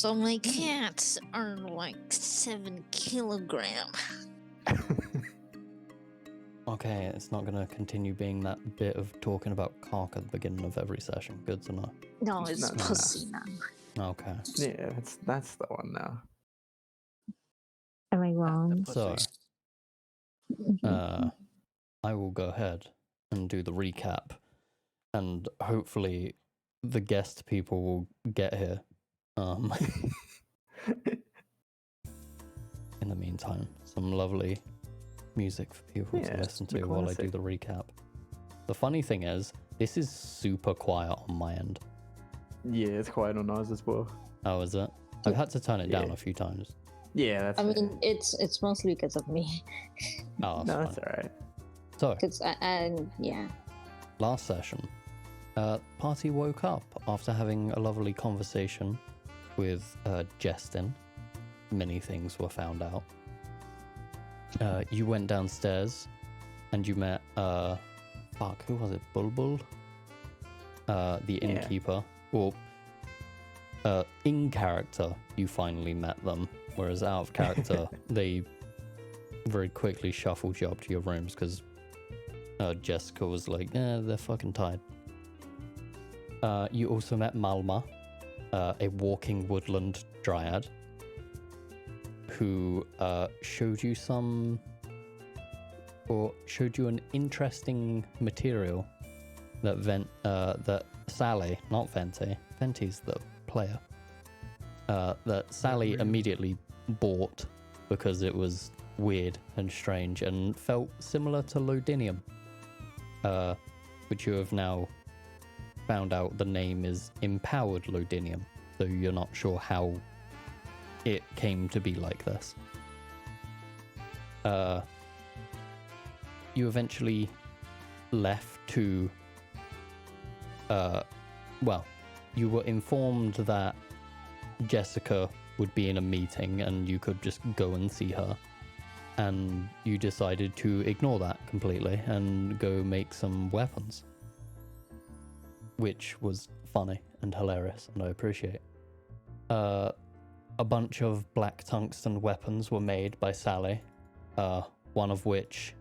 So my cats are like 7 kilogram. Okay, it's not going to continue being that bit of talking about cock at the beginning of every session. Good to know. No, it's No. pussy now. Okay. Yeah, that's the one now. Am I wrong? So, I will go ahead and do the recap, and hopefully the guest people will get here. In the meantime, some lovely music for people to listen to while I do the recap. The funny thing is, this is super quiet on my end. Yeah, it's quiet on ours as well. How is it? I've had to turn it down a few times. Yeah, that's. I mean, it's mostly because of me. Oh, that's alright. So, yeah. last session, party woke up after having a lovely conversation with Jestin. Many things were found out. You went downstairs and you met who was it? Bulbul? The innkeeper. Well, in character, you finally met them, whereas out of character, they very quickly shuffled you up to your rooms because Jessica was like, they're fucking tired. You also met Malma, a walking woodland dryad, who showed you an interesting material that Sally, not Venti, Venti's the player, that Sally immediately bought because it was weird and strange and felt similar to Lodinium, which you have now found out the name is Empowered Lodinium, though you're not sure how it came to be like this. You eventually left to you were informed that Jessica would be in a meeting and you could just go and see her, and you decided to ignore that completely and go make some weapons, which was funny and hilarious, and I appreciate. A bunch of black tungsten weapons were made by Sally, one of which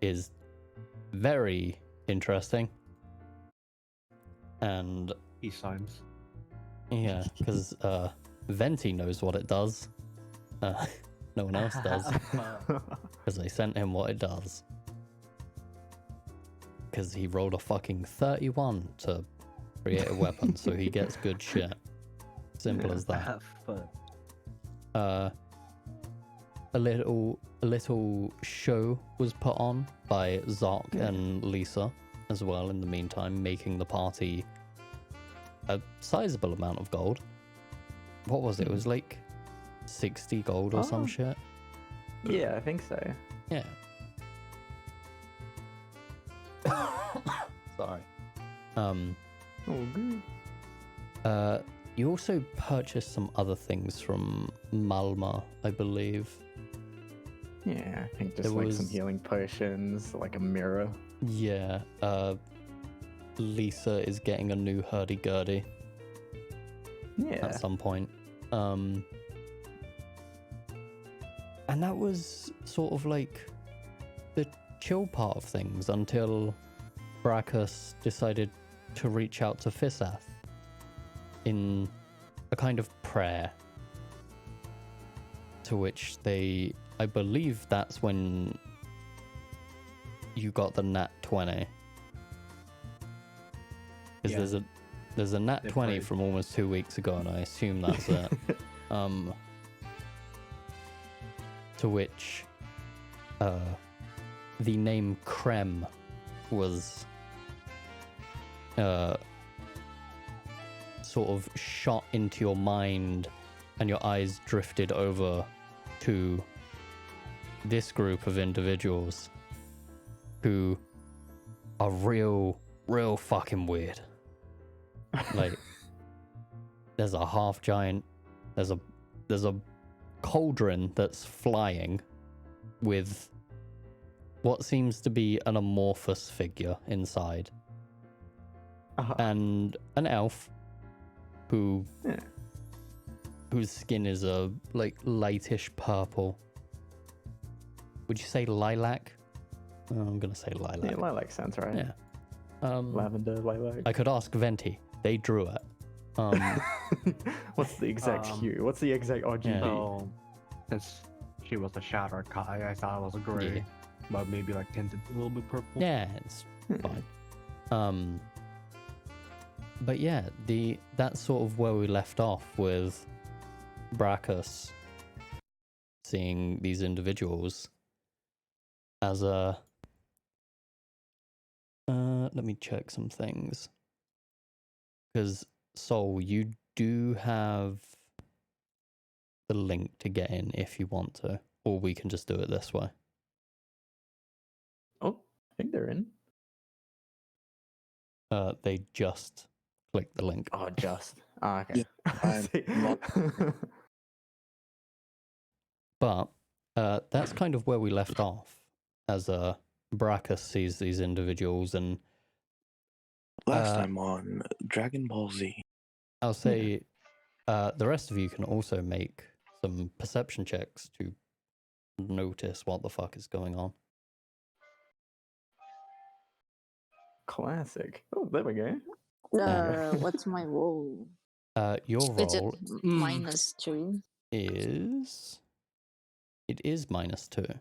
is very interesting. And he signs. Yeah, because Venti knows what it does. No one else does. Because I sent him what it does. Because he rolled a fucking 31 to create a weapon, so he gets good shit. Simple as that. A little show was put on by Zark and Lisa as well in the meantime, making the party a sizable amount of gold. What was it? It was like 60 gold or some shit. Yeah, I think so. Yeah. Sorry. Good. You also purchased some other things from Malma, I believe. Yeah, I think just some healing potions, like a mirror. Yeah, Lisa is getting a new hurdy-gurdy. Yeah. At some point. And that was sort of like the chill part of things until Brachus decided to reach out to Fisath in a kind of prayer, to which I believe that's when you got the nat 20. Because there's a nat 20 from almost 2 weeks ago, and I assume that's it. To which the name Krem was sort of shot into your mind, and your eyes drifted over to this group of individuals who are real fucking weird. Like, there's a half giant, there's a cauldron that's flying with what seems to be an amorphous figure inside, and an elf who Yeah. whose skin is a like lightish purple. Would you say lilac? I'm gonna say lilac. Yeah, lilac sounds right. Yeah. Lavender, lilac. I could ask Venti. They drew it. What's the exact hue? What's the exact RGB? Yeah. So, since she was a shadow Kai, I thought it was a gray, Yeah. but maybe like tinted a little bit purple. Yeah, it's fine. But yeah, that's sort of where we left off with Brachus seeing these individuals as a. Let me check some things. Because Soul, you do have the link to get in if you want to, or we can just do it this way. Oh, I think they're in. They just click the link. Oh, just. Oh, okay. I'm But that's kind of where we left off, as Brachus sees these individuals, and Last time on Dragon Ball Z. I'll say the rest of you can also make some perception checks to notice what the fuck is going on. Classic. Oh, there we go. What's my roll? Your Is it roll -2? is -2.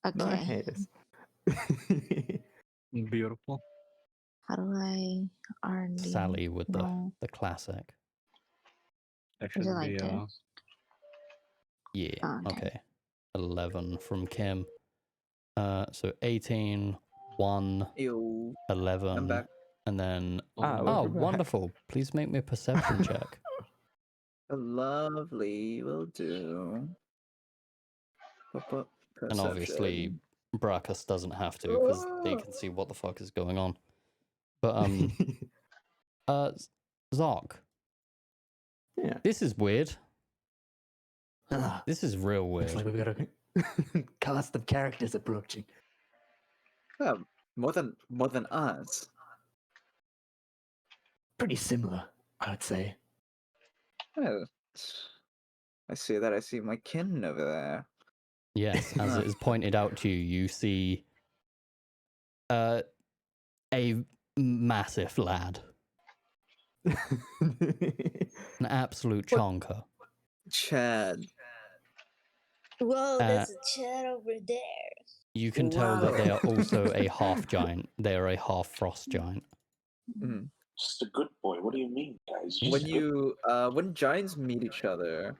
Okay. Nice. Beautiful. How do I earn the Sally with roll? the classic. That Is should it like be this? Yeah. Oh, okay. Okay. 11 from Kim. So 18, 1, Ew. 11, I'm back. and then Ah, oh, welcome back. wonderful! Please make me a perception check. Lovely, will do. And obviously, Brachus doesn't have to because they can see what the fuck is going on. But Zark, Yeah. this is weird. Ah, This is real looks weird. like we've got a cast of characters approaching. Yeah, more than us. Pretty similar, I would say. Oh, I see that. I see my kin over there. Yes, as it is pointed out to you, you see a massive lad, an absolute chonker. Chad. Whoa, there's a chat over there. You can tell that they are Wow. also a half giant. They are a half frost giant. Mm. Just a good boy. What do you mean, guys? When giants meet each other,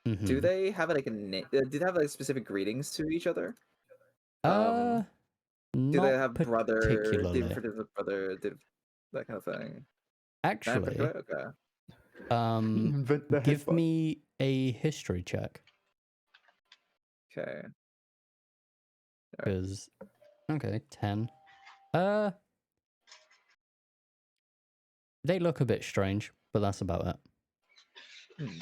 do Mhm. they have like a name? Do they have like specific greetings to each other? Uh, Do not they have brother? particularly. Different brother? That kind of thing. Not Actually, particular? Okay. Invent the give headbutt. me a history check. Okay. Because, okay, 10. They look a bit strange, but that's about it. Hmm.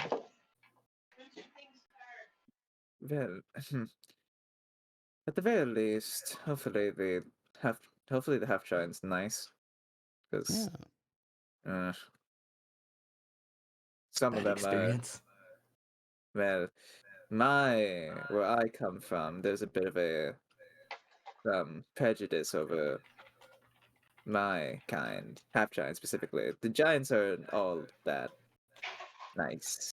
Well, at the very least, hopefully the half giant's nice, because Yeah. some Bad of them experience. well, where I come from, there's a bit of a prejudice over my kind, half giant specifically. The giants aren't all that nice.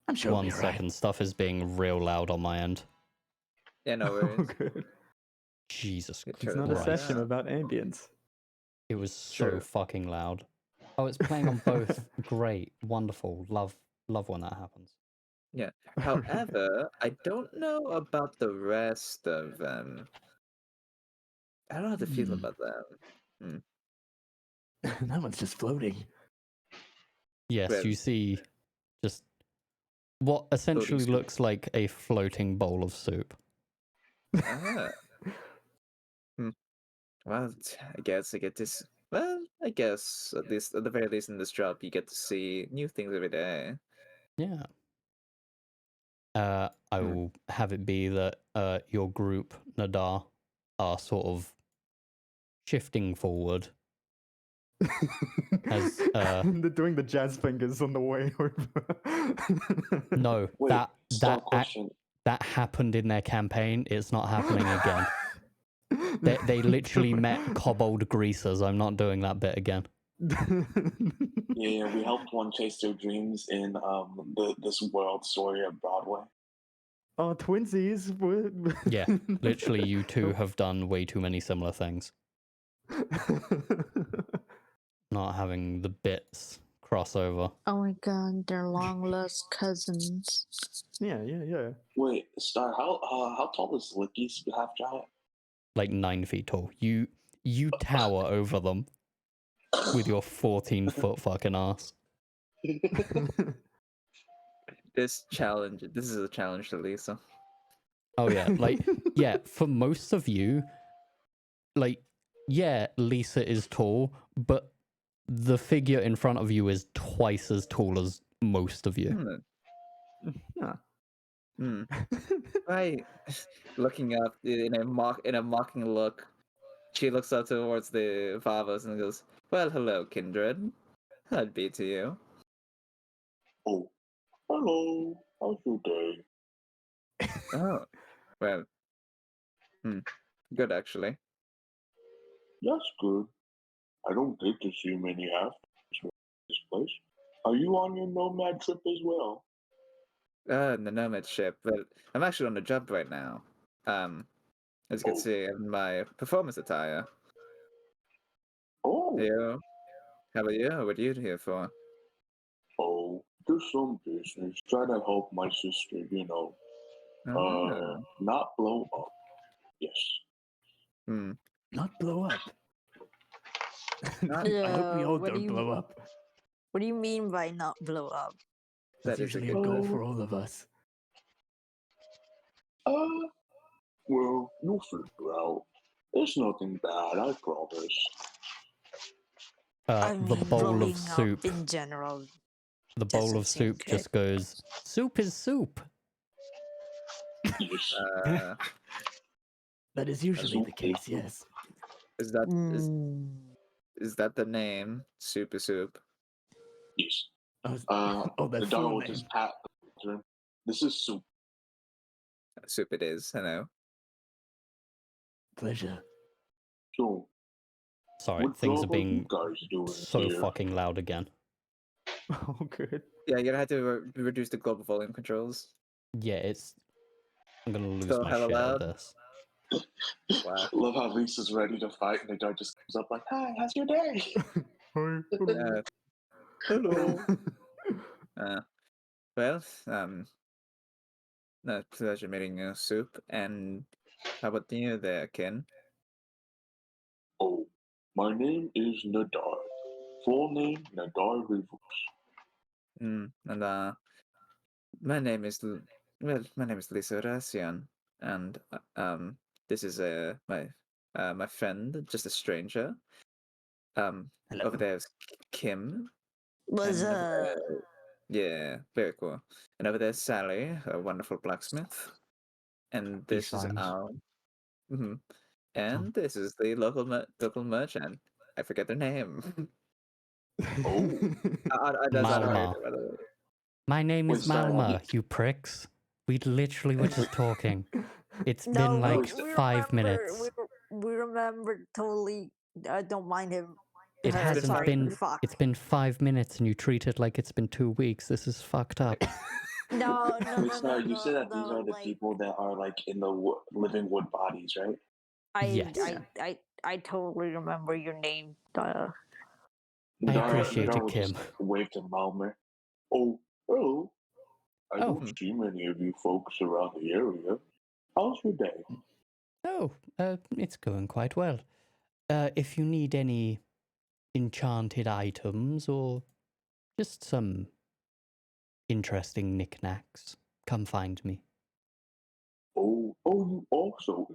I'm sure. One second, stuff is being real loud on my end. Yeah, no Oh, worries. good. Jesus It It's turns not a out, session yeah. about ambience. It was so Sure. fucking loud. Oh, it's playing on both. Great, wonderful. Love when that happens. Yeah. However, I don't know about the rest of them. I don't know how to feel about them. That one's just floating. Yes, Well- you see just what essentially soup. looks like a floating bowl of soup. Ah. Well, I guess I get this. Well, I guess at the very least in this job, you get to see new things every day. Yeah. I Hmm. will have it be that your group, Nadar, are sort of shifting forward. As They're doing the jazz fingers on the way over. no, Wait, stop question. that happened in their campaign. It's not happening again. They literally met kobold greasers. I'm not doing that bit again. Yeah, we helped one chase their dreams in this world story of Broadway. Oh, twinsies. Yeah, literally, you two have done way too many similar things. Not having the bits crossover. Oh my god, they're long lost cousins. Yeah. Wait, Star, how tall is Licky's half giant? Like 9 feet tall. You tower over them with your 14-foot fucking ass. This is a challenge to Lisa. Oh yeah, like yeah, for most of you, like yeah, Lisa is tall, but the figure in front of you is twice as tall as most of you. Right. Looking up in a mocking look, she looks up towards the Favos and goes, "Well, hello, kindred. I'd be to you." Oh, hello. How's your day? Oh, well, good actually. That's good. I don't get to see many half this place. Are you on your nomad trip as well? The nomad ship, but I'm actually on a job right now. As you can Oh. see in my performance attire. Oh, You? How about you? What are you here for? oh, there's some business. Try to help my sister, Ah. not blow up. Yes. Not blow up. Not- I hope we all what do don't you- blow up. What do you mean by not blow up? That's That is a usually a good goal question. for all of us. Well, you'll figure out. It's nothing bad, I promise. I The mean, bowl blowing of soup. up in general. The bowl doesn't of seem soup good. just goes, soup is soup. Yes. That is usually the okay. case, yes. Is that Mm. is that the name? Super Soup. Yes. Oh, The that dog full will name. just pat. This is soup. Soup it is. I know. Pleasure. So, Sorry, what things job are being you guys doing so here? fucking loud again. Oh, good. Yeah, you're gonna have to reduce the global volume controls. Yeah, I'm gonna lose Still my hella shit at loud? this. Wow. Love how Lisa's ready to fight, and the dog just comes up like, "Hi, how's your day?" Uh, Hello. well, no, pleasure meeting you, Soup. And how about you there, Ken? Oh, my name is Nadar. Full name Nadar Rivers. And my name is Lisa Racian, and this is my friend, just a stranger. Over Hello. there is Kim. Was and over there- yeah, very cool. And over there's Sally, a wonderful blacksmith. And this is signs. our. Mhm. And this is the local merchant. I forget their name. Oh. I that's not Malma. right, by the way. My name is Wait, sorry, Malma, you pricks. We literally were just talking. It's no, been like we 5 remember, minutes. We remember totally. I don't mind him. It her, hasn't sorry, been. Fuck. It's been 5 minutes, and you treat it like it's been 2 weeks. This is fucked up. No, Wait, sorry, you said that these are the like, people that are like in the living wood bodies, right? Yes. I totally remember your name. I appreciate Nadar it, will Kim. just wave to Malmer. Oh, hello. I Oh. don't see many of you folks around the area. How's your day? Oh, it's going quite well. If you need any enchanted items or just some interesting knickknacks, come find me. Oh, you also.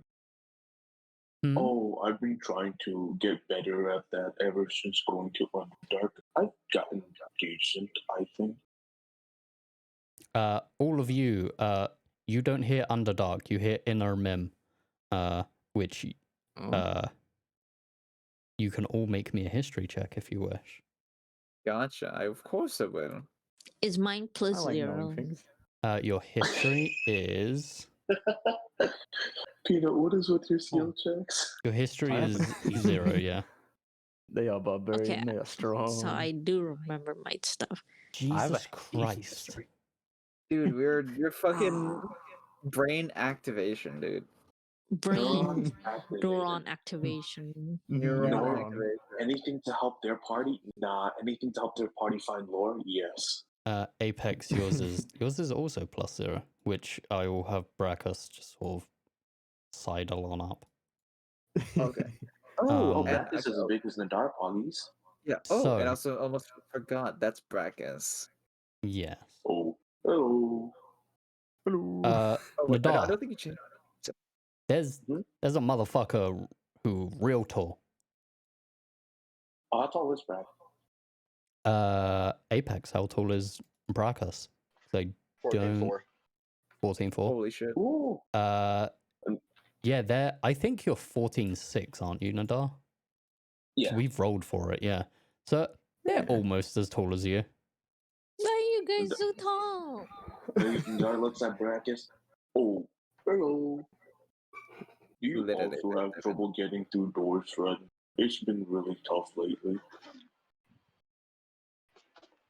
Hmm? Oh, I've been trying to get better at that ever since going to Underdark. I've gotten decent, I think. All of you, you don't hear Underdark, you hear Inner Mim, which, you can all make me a history check if you wish. Gotcha. Of course I will. Is mine I plus like knowing 0? things. Your history is Peanut, what is with your seal checks? your history I is haven't- 0. Yeah. They are barbarian. Okay, They are strong. So I do remember my stuff. I have a Jesus Christ. Dude, you're fucking brain activation, dude. Brain Activated. neuron activation. Neuron No. activation. Anything to help their party? Nah. Anything to help their party find lore? Yes. Apex, yours is also plus 0, which I will have Brackus just sort of sidle on up. Okay. Oh, Um, and Bacchus is as big as Nadar Poggies. yeah. Oh, So- and also almost forgot that's Brackus. Yes. Oh. Hello. Hello. Oh, wait, I Nadar, don't think you changed. there's Hmm? a motherfucker who real tall. Oh, how tall is Brad? Apex, how tall is Brackus? Like 14-4. 14.4. Holy shit. Ooh. Yeah, I think you're 14.6, aren't you, Nadar? Yeah. We've rolled for it, yeah. So they're Yeah. almost as tall as you. Why are you guys so tall? Nadar looks at Brackus. Oh. Hello. Do you Literally, also have trouble getting through doors, Fred? It's been really tough lately.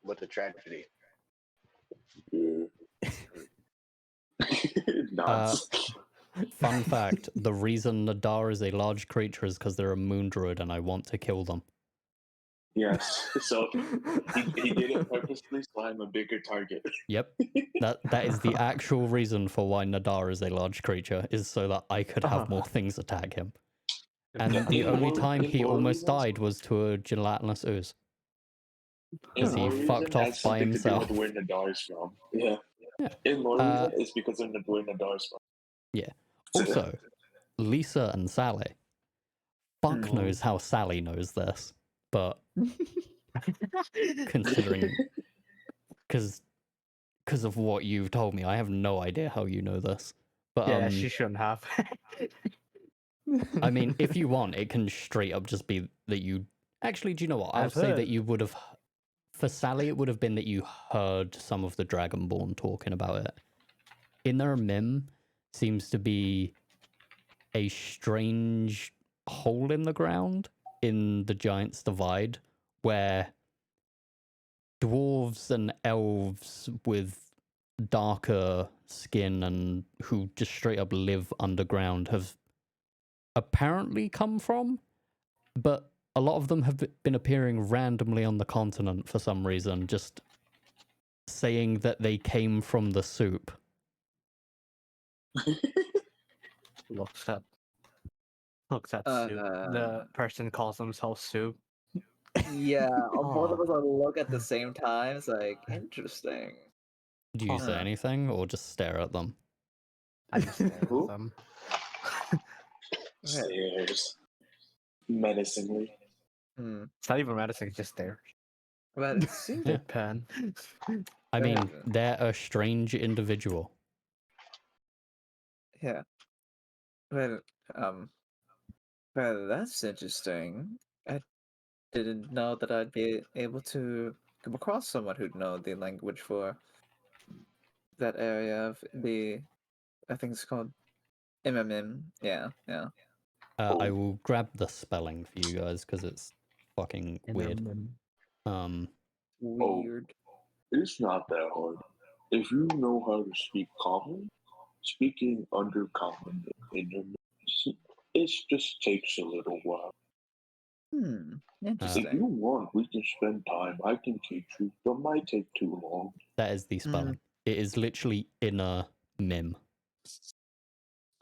What a tragedy. Yeah. Nuts. Fun fact, the reason Nadar is a large creature is because they're a moon druid and I want to kill them. Yes. So he did it purposely, so I'm a bigger target. Yep. That is the actual reason for why Nadar is a large creature, is so that I could have more things attack him. And Yeah, the in only more- time in he more almost reasons- died was to a gelatinous ooze. In he more reason, fucked off that's by something himself. To do with where Nadar's from. Yeah. Yeah. In more Uh, reason, it's because of where Nadar's from. Yeah. So- Also, Lisa and Sally. Fuck knows how Sally knows this, but considering because of what you've told me, I have no idea how you know this. But Yeah, she shouldn't have. I mean, if you want, it can straight up just be that you. Actually, do you know what? I'll I've say that heard. you would have. For Sally, it would have been that you heard some of the Dragonborn talking about it. Inner Mim seems to be a strange hole in the ground in the Giants Divide where dwarves and elves with darker skin and who just straight up live underground have apparently come from, but a lot of them have been appearing randomly on the continent for some reason, just saying that they came from the soup. Looks at soup. The person calls themselves soup. Yeah, both of Oh. us all look at the same time. It's like interesting. Do you say Huh. anything or just stare at them? I just stare Who? at them. Stares. Menacingly. Hmm. It's not even medicine, it's just there. But it seems Yeah. Pen. I mean, Yeah. they're a strange individual. yeah. Well, well, that's interesting. I didn't know that I'd be able to come across someone who'd know the language for that area of the. I think it's called MMM. Yeah, yeah. I will grab the spelling for you guys because it's fucking weird. Oh. Weird. It's not that hard. If you know how to speak common, speaking undercommon in your it just takes a little while. Hmm. If Interesting. you want, we can spend time. I can teach you, but it might take too long. That is the spelling. It is literally inner mim.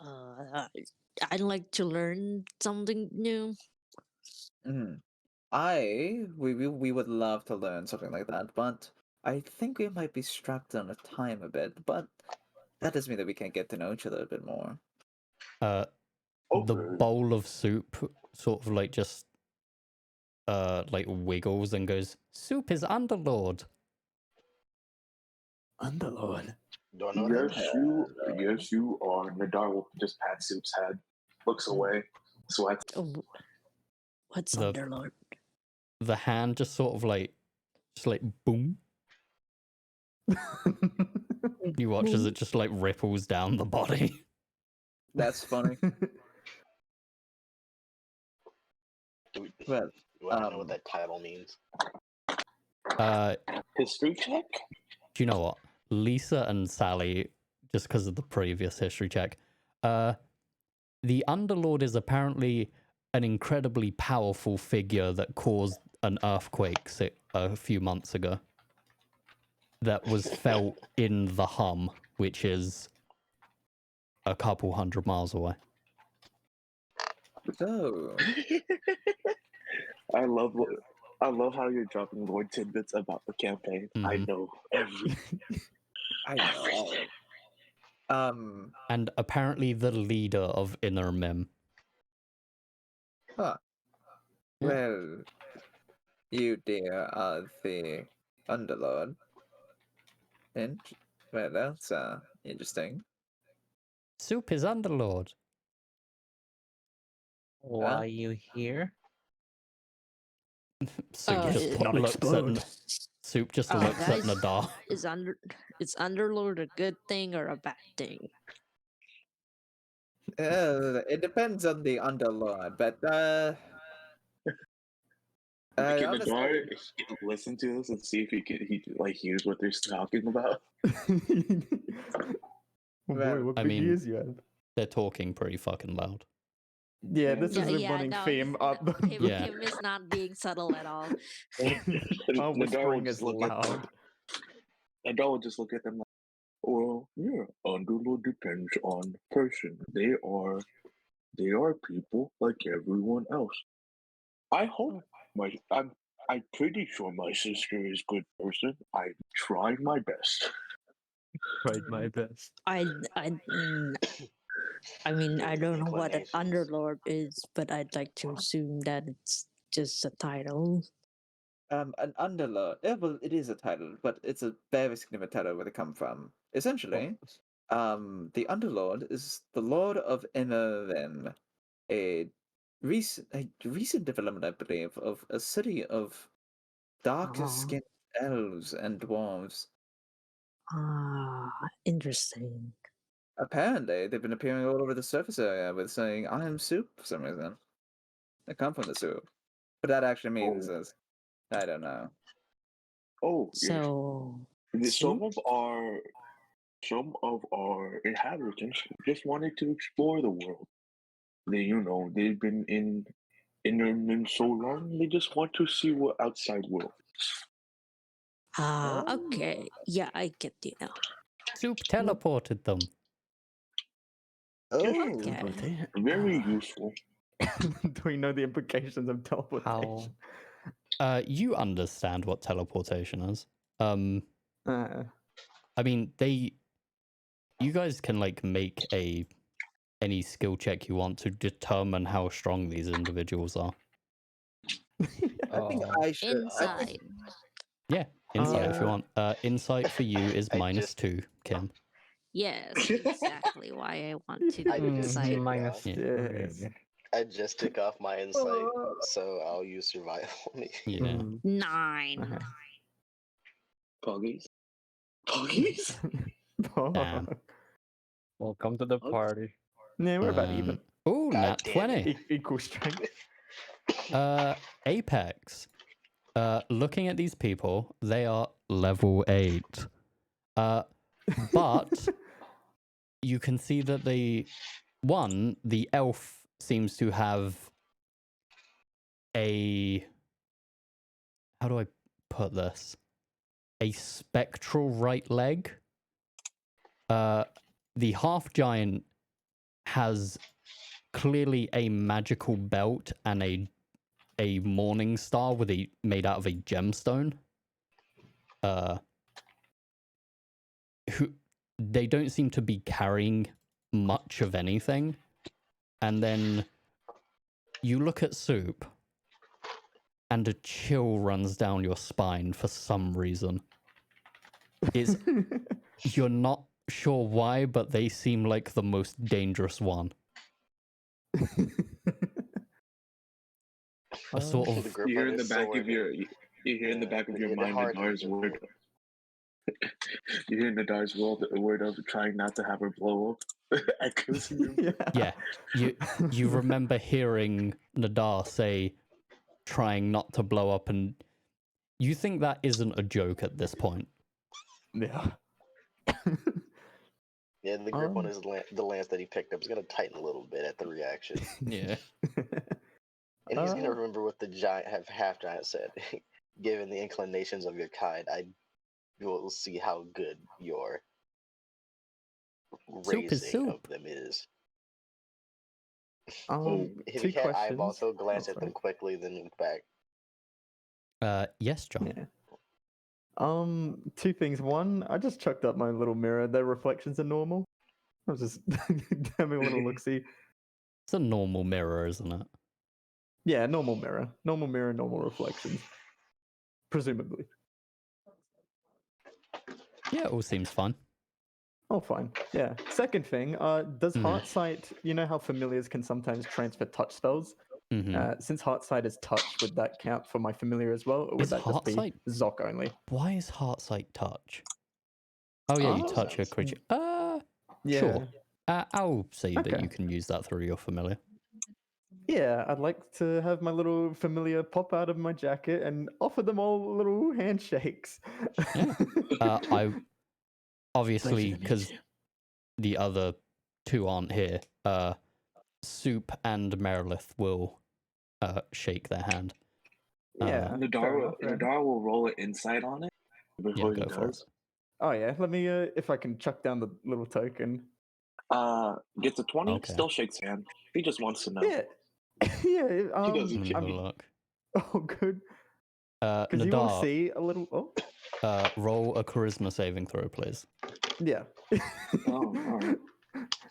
I'd like to learn something new. Mm. We would love to learn something like that, but I think we might be strapped on a time a bit. But that doesn't mean that we can't get to know each other a bit more. The Okay. bowl of soup sort of like just like wiggles and goes, "Soup is Underlord." Underlord. Don't know that. Yes, you are. Nadar will just pat Soup's head, looks away, sweats. Oh, What's The- Underlord? The hand just sort of like boom. You watch as it just like ripples down the body. That's funny. Do we, Well, you want to know what that title means? History check? Do you know what? Lisa and Sally, just because of the previous history check, the Underlord is apparently an incredibly powerful figure that caused an earthquake a few months ago. That was felt in the Hum, which is a couple 100 miles away. so I love how you're dropping more tidbits about the campaign. I Mhm. know every I know. And apparently the leader of Inner Mim. Huh. Yeah. Well, you dear are the Underlord. And well, that's interesting. Soup is Underlord. Why are you here? Soup Oh, just it- Not looks explode. Soup just Oh, looks at guys. Nadar. Is Underlord a good thing or a bad thing? It depends on the Underlord, but Can the honestly, guard listen to this and see if he hears what they're talking about? Oh boy, Well, what I big mean- ears you have. They're talking pretty fucking loud. Yeah, this is a Yeah, running no, theme up. Him, Yeah. him is not being subtle at all. Our The guard will whispering just is look at them. loud. And Dog will just look at them like, well, yeah, Underlord depends on person. They are people like everyone else. I hope I'm pretty sure my sister is a good person. I'm trying my best. Tried my best. I mean, I don't know what an Inclinations. Underlord is, but I'd like to assume that it's just a title. an Underlord. Yeah, well, it is a title, but it's a very significant title where they come from. Essentially, the Underlord is the Lord of Innervim, a recent development, I believe, of a city of darker skinned elves and dwarves. Ah, interesting. Apparently, they've been appearing all over the surface area with saying, I am soup for some reason. They come from the soup. But that actually means is, I don't know. Oh, yes. So, Some of our inhabitants just wanted to explore the world. They've been in Innerman so long. They just want to see what outside world. okay. Yeah, I get you now. Soup teleported them. Okay. Very useful. Do we know the implications of teleportation? You understand what teleportation is. Uh, I mean, you guys can like make any skill check you want to determine how strong these individuals are. I think I should. Inside. Yeah, insight if you want. Insight for you is I -2, Kim. Yes, exactly why I want to I do just insight. took minus off- yes. I just took off my insight, so I'll use survival. Yeah. 9. Okay. Puggies. Puggies? Damn. Welcome to the party. Yeah, we're about even. Oh, God nat damn it. 20. Equal strength. Apex. Looking at these people, they are level 8. But you can see that the elf seems to have how do I put this? A spectral right leg. The half giant has clearly a magical belt and a morning star made out of a gemstone. Who they don't seem to be carrying much of anything. And then you look at Soup and a chill runs down your spine for some reason. You're not sure why, but they seem like the most dangerous one. a sort The of grip You hear on in the his back sword of your and- you hear in the yeah, back of the- your the mind hard Nadar's looking word. one. You hear Nadar's word of trying not to have her blow up. Echoes in your yeah. You remember hearing Nadar say, "Trying not to blow up," and you think that isn't a joke at this point. Yeah. Yeah, the grip on Um. his the lance that he picked up is gonna tighten a little bit at the reaction, Yeah. and he's gonna Uh, remember what the half giant said. Given the inclinations of your kind, I will see how good your Soup is raising of soup. them is. If Two he had eyeballs, questions. he'll glance Oh, at them sorry. quickly, then look back. Yes, John. Yeah. Two things. One, I just chucked up my little mirror. Their reflections are normal. I was just having a little look see. It's a normal mirror, isn't it? Yeah, normal mirror, normal reflections, presumably. Yeah, it all seems fine. Oh, fine. Yeah. Second thing, does Mhm. Heartsight? You know how familiars can sometimes transfer touch spells. Since Heartsight is touch, would that count for my familiar as well, or would Is that just be Heartsight- Zoc only? Why is Heartsight touch? Oh yeah, you Oh. touch a creature. Yeah. Sure. I'll say that Okay. you can use that through your familiar. Yeah, I'd like to have my little familiar pop out of my jacket and offer them all little handshakes. Yeah. I obviously, Pleasure to meet because you. the other two aren't here, Soup and Merilith will shake their hand. Yeah. fair Nadar, enough, fair enough. Nadar will roll an insight on it before he go for it. does. Oh yeah, let me if I can chuck down the little token. Gets a 20, Okay. still shakes hand. He just wants to know. Yeah. Yeah, He doesn't Let me care. have a look. oh good. Because you want to Nadar, see a little roll a charisma saving throw, please. yeah. alright.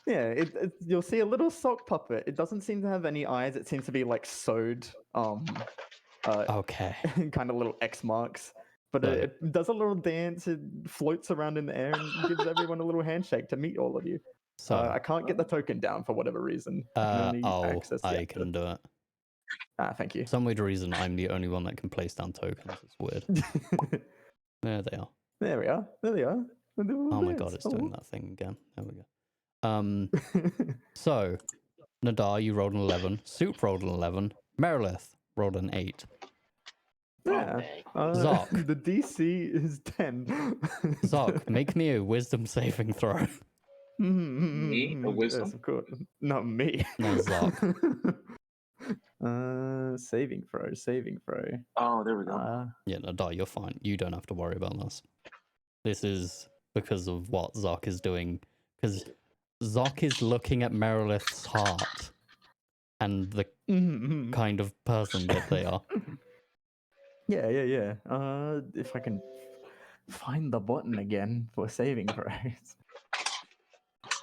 Yeah, you'll see a little sock puppet. It doesn't seem to have any eyes. It seems to be like sewed Okay. kind of little X marks. But Got it. it does a little dance, it floats around in the air and gives everyone a little handshake to meet all of you. So, I can't get the token down for whatever reason. I can only access the I actor. can do it. Thank you. For some weird reason, I'm the only one that can place down tokens. It's weird. There they are. There we are. There they are. Oh my god, it's doing that thing again. There we go. So, Nadar, you rolled an 11. Soup rolled an 11. Merilith rolled an 8. Yeah. Zoc. The DC is 10. Zoc, make me a wisdom saving throw. Me? A wisdom? Yes, of course. Not me. No, Zoc. Saving throw. Oh, there we go. Yeah, Nadar, you're fine. You don't have to worry about this. This is because of what Zoc is doing. Because Zoc is looking at Merilith's heart and the kind of person that they are. Yeah. If I can find the button again for saving throws.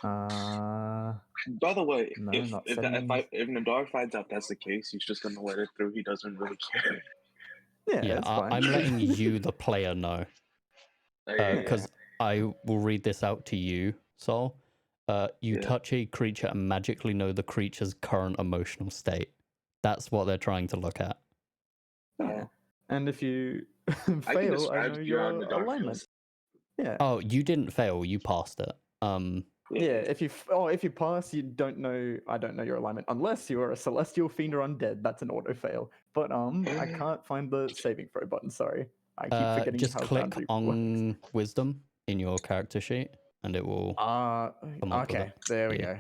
By the way, No, if not if, settings. if Nadar finds out that's the case, he's just gonna let it through. He doesn't really care. Yeah, it's fine. I'm letting you, the player, know. Because I will read this out to you, Sol. You touch a creature and magically know the creature's current emotional state. That's what they're trying to look at. Yeah. And if you I can fail, I describe know to you how your Nadar alignment. feels. Yeah. Oh, you didn't fail. You passed it. Yeah, if you pass, you don't know. I don't know your alignment unless you are a celestial fiend or undead. That's an auto fail. But I can't find the saving throw button. Sorry, I keep forgetting. Just how click Foundry on works. wisdom in your character sheet, and it will. Come up with Okay, there we yeah.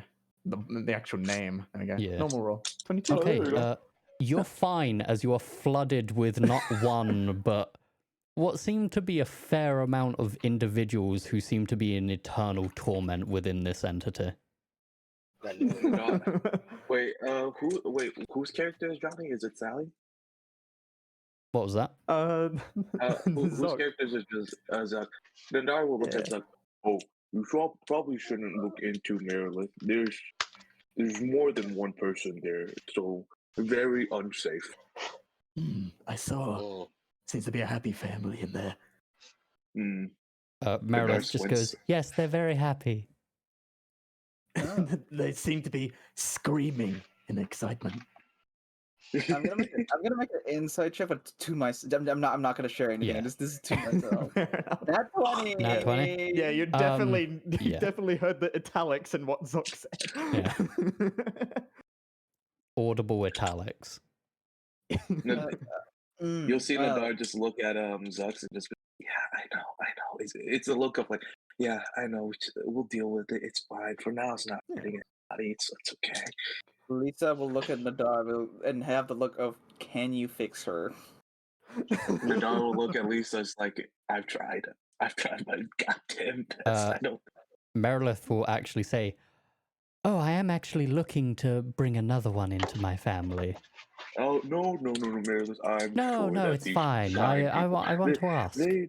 go. The actual name. There we go. Yeah. Normal roll. 22. Okay. You're fine as you are flooded with not one but what seem to be a fair amount of individuals who seem to be in eternal torment within this entity. Wait, whose character is drowning? Is it Sally? What was that? Whose characters is just Zuck? Nadar will look at Zuck. Oh, you probably shouldn't look into Merilith. There's more than one person there, so very unsafe. I saw. Seems to be a happy family in there. Merilith just goes, yes, they're very happy. They seem to be screaming in excitement. I'm gonna make an inside check, but to myself. I'm not gonna share anything. Yeah. This is to myself. Fair enough. Nat 20. Nat 20? Yeah, you Um, you yeah. definitely heard the italics in what Zook said. Yeah. Audible italics. You'll see well, Nadar just look at Zux and just be, yeah, I know. It's a look of like, yeah, I know. We'll deal with it. It's fine. For now, it's not hurting anybody. It's okay. Lisa will look at Nadar and have the look of, "Can you fix her?" Nadar will look at Lisa as like, I've tried my goddamn best. I don't. Merilith will actually say, "Oh, I am actually looking to bring another one into my family." Oh no, Meredith. I'm No, sure no, that it's these fine. fine I people- want to ask. They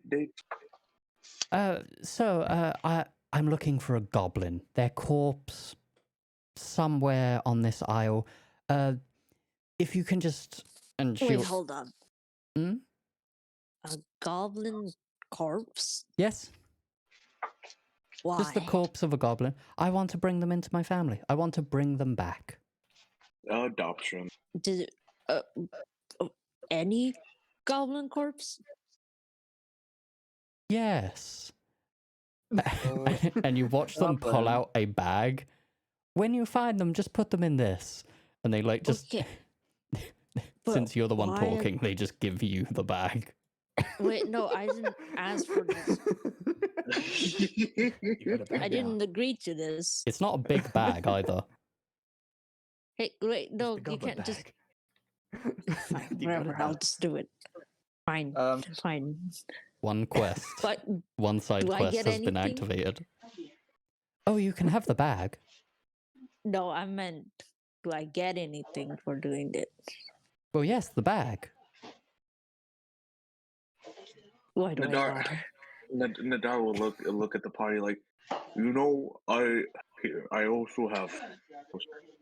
I'm looking for a goblin. Their corpse somewhere on this aisle. If you can just and she'll. Wait, hold on. Hmm? A goblin corpse? Yes, Why? just the corpse of a goblin. I want to bring them into my family. I want to bring them back. adoption. Did any goblin corpse? Yes. And you watch them pull Goblin. out a bag. When you find them, just put them in this. And they like just Okay. But since you're the one why- talking, they just give you the bag. Wait, no, I didn't ask for this. I didn't agree to this. It's not a big bag either. Hey, wait, no, The you goblin can't just. bag. Fine, You got whatever, it I'll now. just do it. Fine, fine. One quest. But One side do I quest get has been anything? activated. Oh, you can have the bag. no, I meant, do I get anything for doing it? Well, yes, the bag. Why do I Nadar, bother? Nadar will look at the party like, I also have.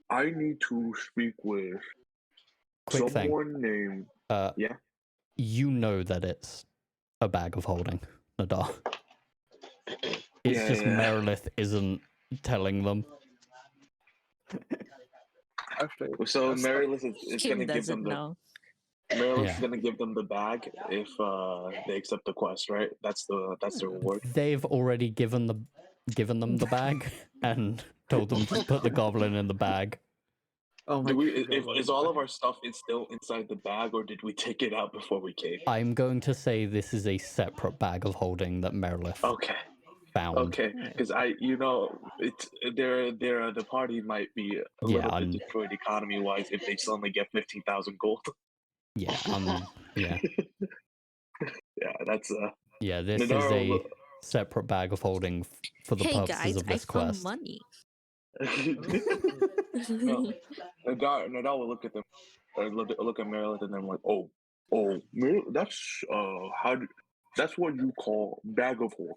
I need to speak with Quick thing. someone named. Yeah. You know that it's a bag of holding, Nadar. It's Yeah, just yeah. Merilith isn't telling them. Actually, So that's Mary Liz is Kim gonna give doesn't them the know. Mary Liz Yeah. is gonna give them the bag if they accept the quest, right? That's the reward. They've already given them the bag and told them to put the goblin in the bag. Oh my Do we? God. Is all of our stuff still inside the bag, or did we take it out before we came? I'm going to say this is a separate bag of holding that Merilith Okay. found. Okay, because it's the party might be a Yeah, little bit destroyed economy wise if they suddenly get 15,000 gold. Yeah, yeah. Yeah, that's Yeah, this is Nadar a will- separate bag of holding for the Hey purposes guys, of I this found quest. money. Nadar will look at them, or look at Maryland, and then like, oh, that's that's what you call bag of holding.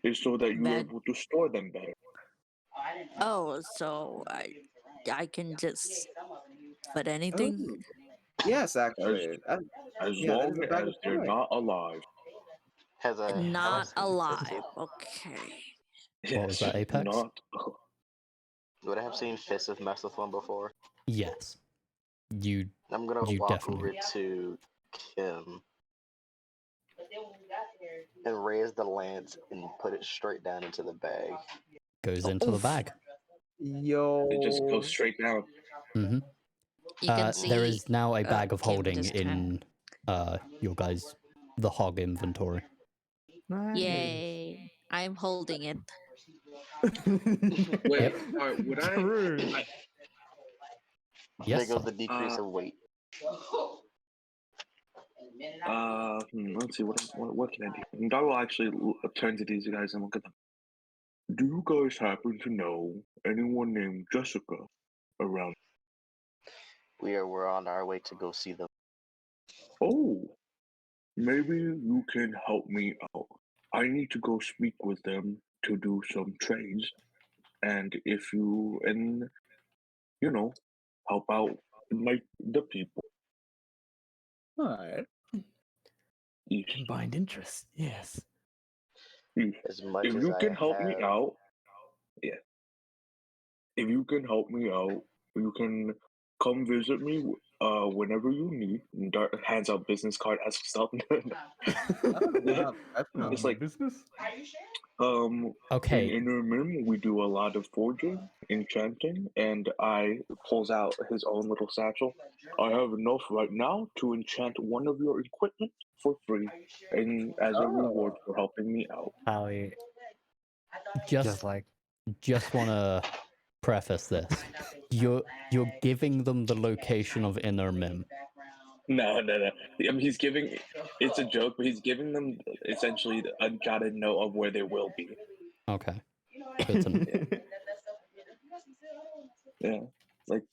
Is so that you're Bag- able to store them better. Oh, so I can just put anything? Yes, actually. As Yeah, that is long a bag as of they're holding. not alive. Has a Not alive. Okay. What was that, Yes, Apex? Not. would I have seen Fists of Methathlon before? Yes. You I'm gonna You walk definitely- over to Kim and raise the lance and put it straight down into the bag. goes into the Oof. bag. Yo. It just goes straight down. Hmm. You can see there is now a bag of Kim holding just in your guys' the hog inventory. Yay. I'm holding it. Wait, Yep. would I? True. Yes. There goes the decrease of weight. Let's see. What can I do? And I will actually turn to these guys and look at them. Do you guys happen to know anyone named Jessica around? We're on our way to go see them. Oh, maybe you can help me out. I need to go speak with them to do some trades, and if you help out the people. Alright. Yes. Combined interest. Yes. Yes. As much If as you I can help me have- out, yeah. If you can help me out, you can come visit me whenever you need. And Dart hands out business card as stuff. Wow, It's like business. in Okay, Inner Mim, we do a lot of forging, enchanting, and I pulls out his own little satchel. I have enough right now to enchant one of your equipment for free, and as a reward for helping me out. Howie, just just like just want to preface this. You're giving them the location of Inner Mim. No. I mean, he's giving. It's a joke, but he's giving them essentially a jotted note of where they will be. Okay. Good to know. Yeah, like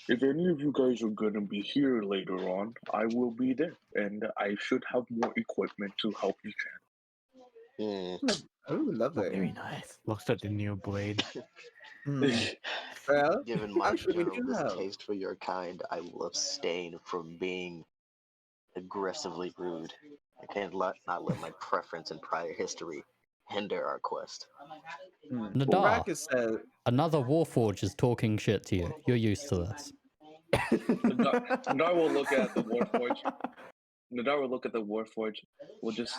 if any of you guys are gonna be here later on, I will be there, and I should have more equipment to help you. Hmm. Oh, lovely. Very nice. looks at the new blade. Well, Given my actually, we do durable have. taste for your kind, I will abstain from being aggressively rude. I can't not let my preference and prior history hinder our quest. Nadar, Rakus says, another Warforge is talking shit to you. You're used to this. Nadar will look at the Warforge. Nadar will look at the Warforge. Will just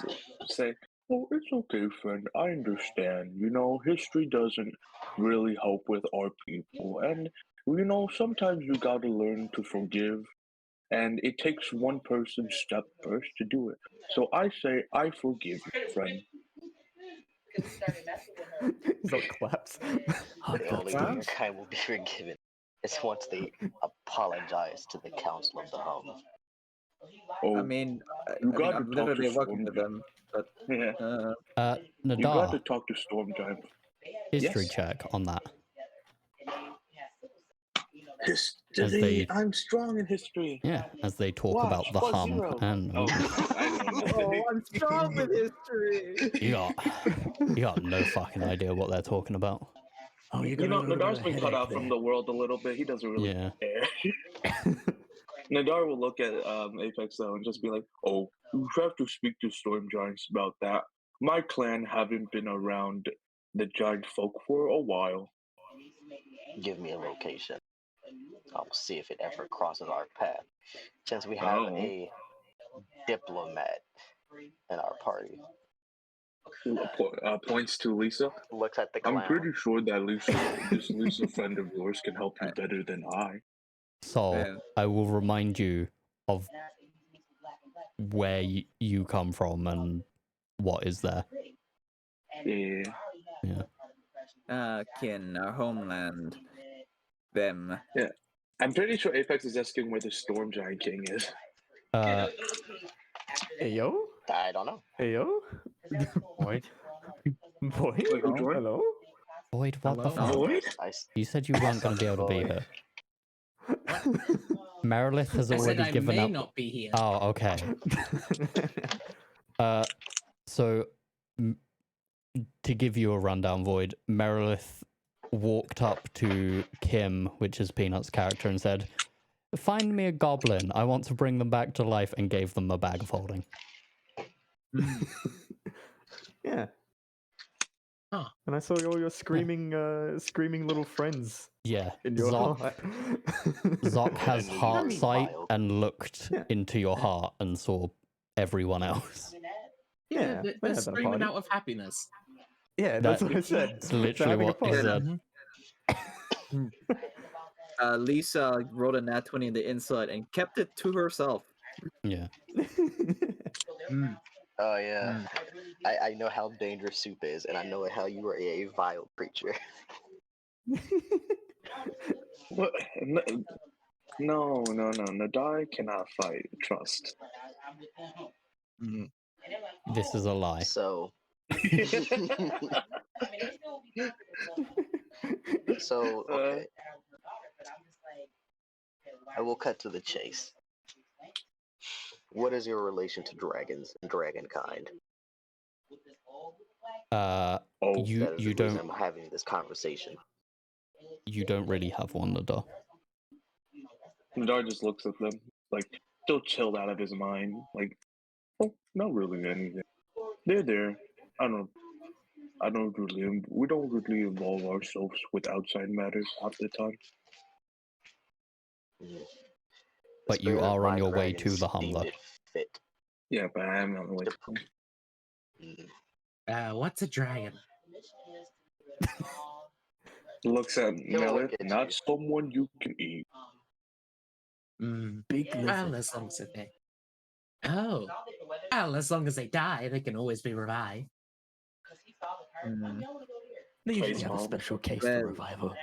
say, "Oh, it's okay, friend. I understand. You know, history doesn't really help with our people, and you know, sometimes you gotta learn to forgive, and it takes one person's step first to do it. So I say, I forgive you, friend." He's all claps. The only Wow. way your kind will be forgiven is once they apologize to the Council of the Hum. Oh, I mean, you got to I'm talk literally to working Storm. with them, but Yeah, you got Nadar, to talk to Storm Giant. history Yes. check on that. History. they- I'm strong in history. Yeah, as they talk Watch, about the plus hum zero. and Oh, I know nothing. I'm strong with history. you got no fucking idea what they're talking about. Oh, You know, Nadar's been cut out from the world a little bit. He doesn't really Yeah. care. Nadar will look at Apex though and just be like, "Oh, you have to speak to Storm Giants about that. My clan haven't been around the giant folk for a while." Give me a location. I'll see if it ever crosses our path. Since we have Oh. a diplomat in our party. Points to Lisa. Looks at the clown. I'm pretty sure that this Lisa friend of yours can help you better than I. So Man. I will remind you of where you come from and what is there. Yeah. Kin, our homeland. Them. I'm pretty sure Apex is asking where the Storm Giant King is. Hey yo, I don't know. hey yo, Void? boy. Wait, who joined? Hello. Void, what the Hello? fuck? Void? You said you weren't going to be able to be Void. here. Merilith has I said already I given may up. not be here. Oh, okay. So to give you a rundown, Void, Merilith walked up to Kim, which is Peanut's character, and said, "Find me a goblin. I want to bring them back to life," and gave them a bag of holding. Yeah. Huh. And I saw all your screaming, screaming little friends Yeah, in your Zoc, heart. Zoc has And heart really sight wild. and looked Yeah. into your heart and saw everyone else. Yeah, they're they had that screaming party. out of happiness. Yeah, that's That- what I said. That's They're literally having a what he party. said. Lisa rolled a nat 20 in the inside and kept it to herself. Yeah. Oh yeah. I know how dangerous soup is, and I know how you are a vile creature. What? No. Nadar cannot fight. Trust. This is a lie. So So okay. I will cut to the chase. What is your relation to dragons and dragonkind? Oh, You That is you the reason don't I'm having this conversation. really have one, Nadar. Nadar just looks at them, like, still chilled out of his mind. Like, oh, not really anything. They're there. I don't really. We don't really involve ourselves with outside matters half the time. Mhm. But you Spirit of are on my your way dragons to the deemed Humber. it fit. Yeah, but I am on the way. Mhm. What's a dragon? Looks at He'll Melith, look at not you. someone you can eat. Mm, Big well, lizard. as long as they. Oh. Well, as long as they die, they can always be revived. Mm. They usually Face have a palm. special case Well, for revival.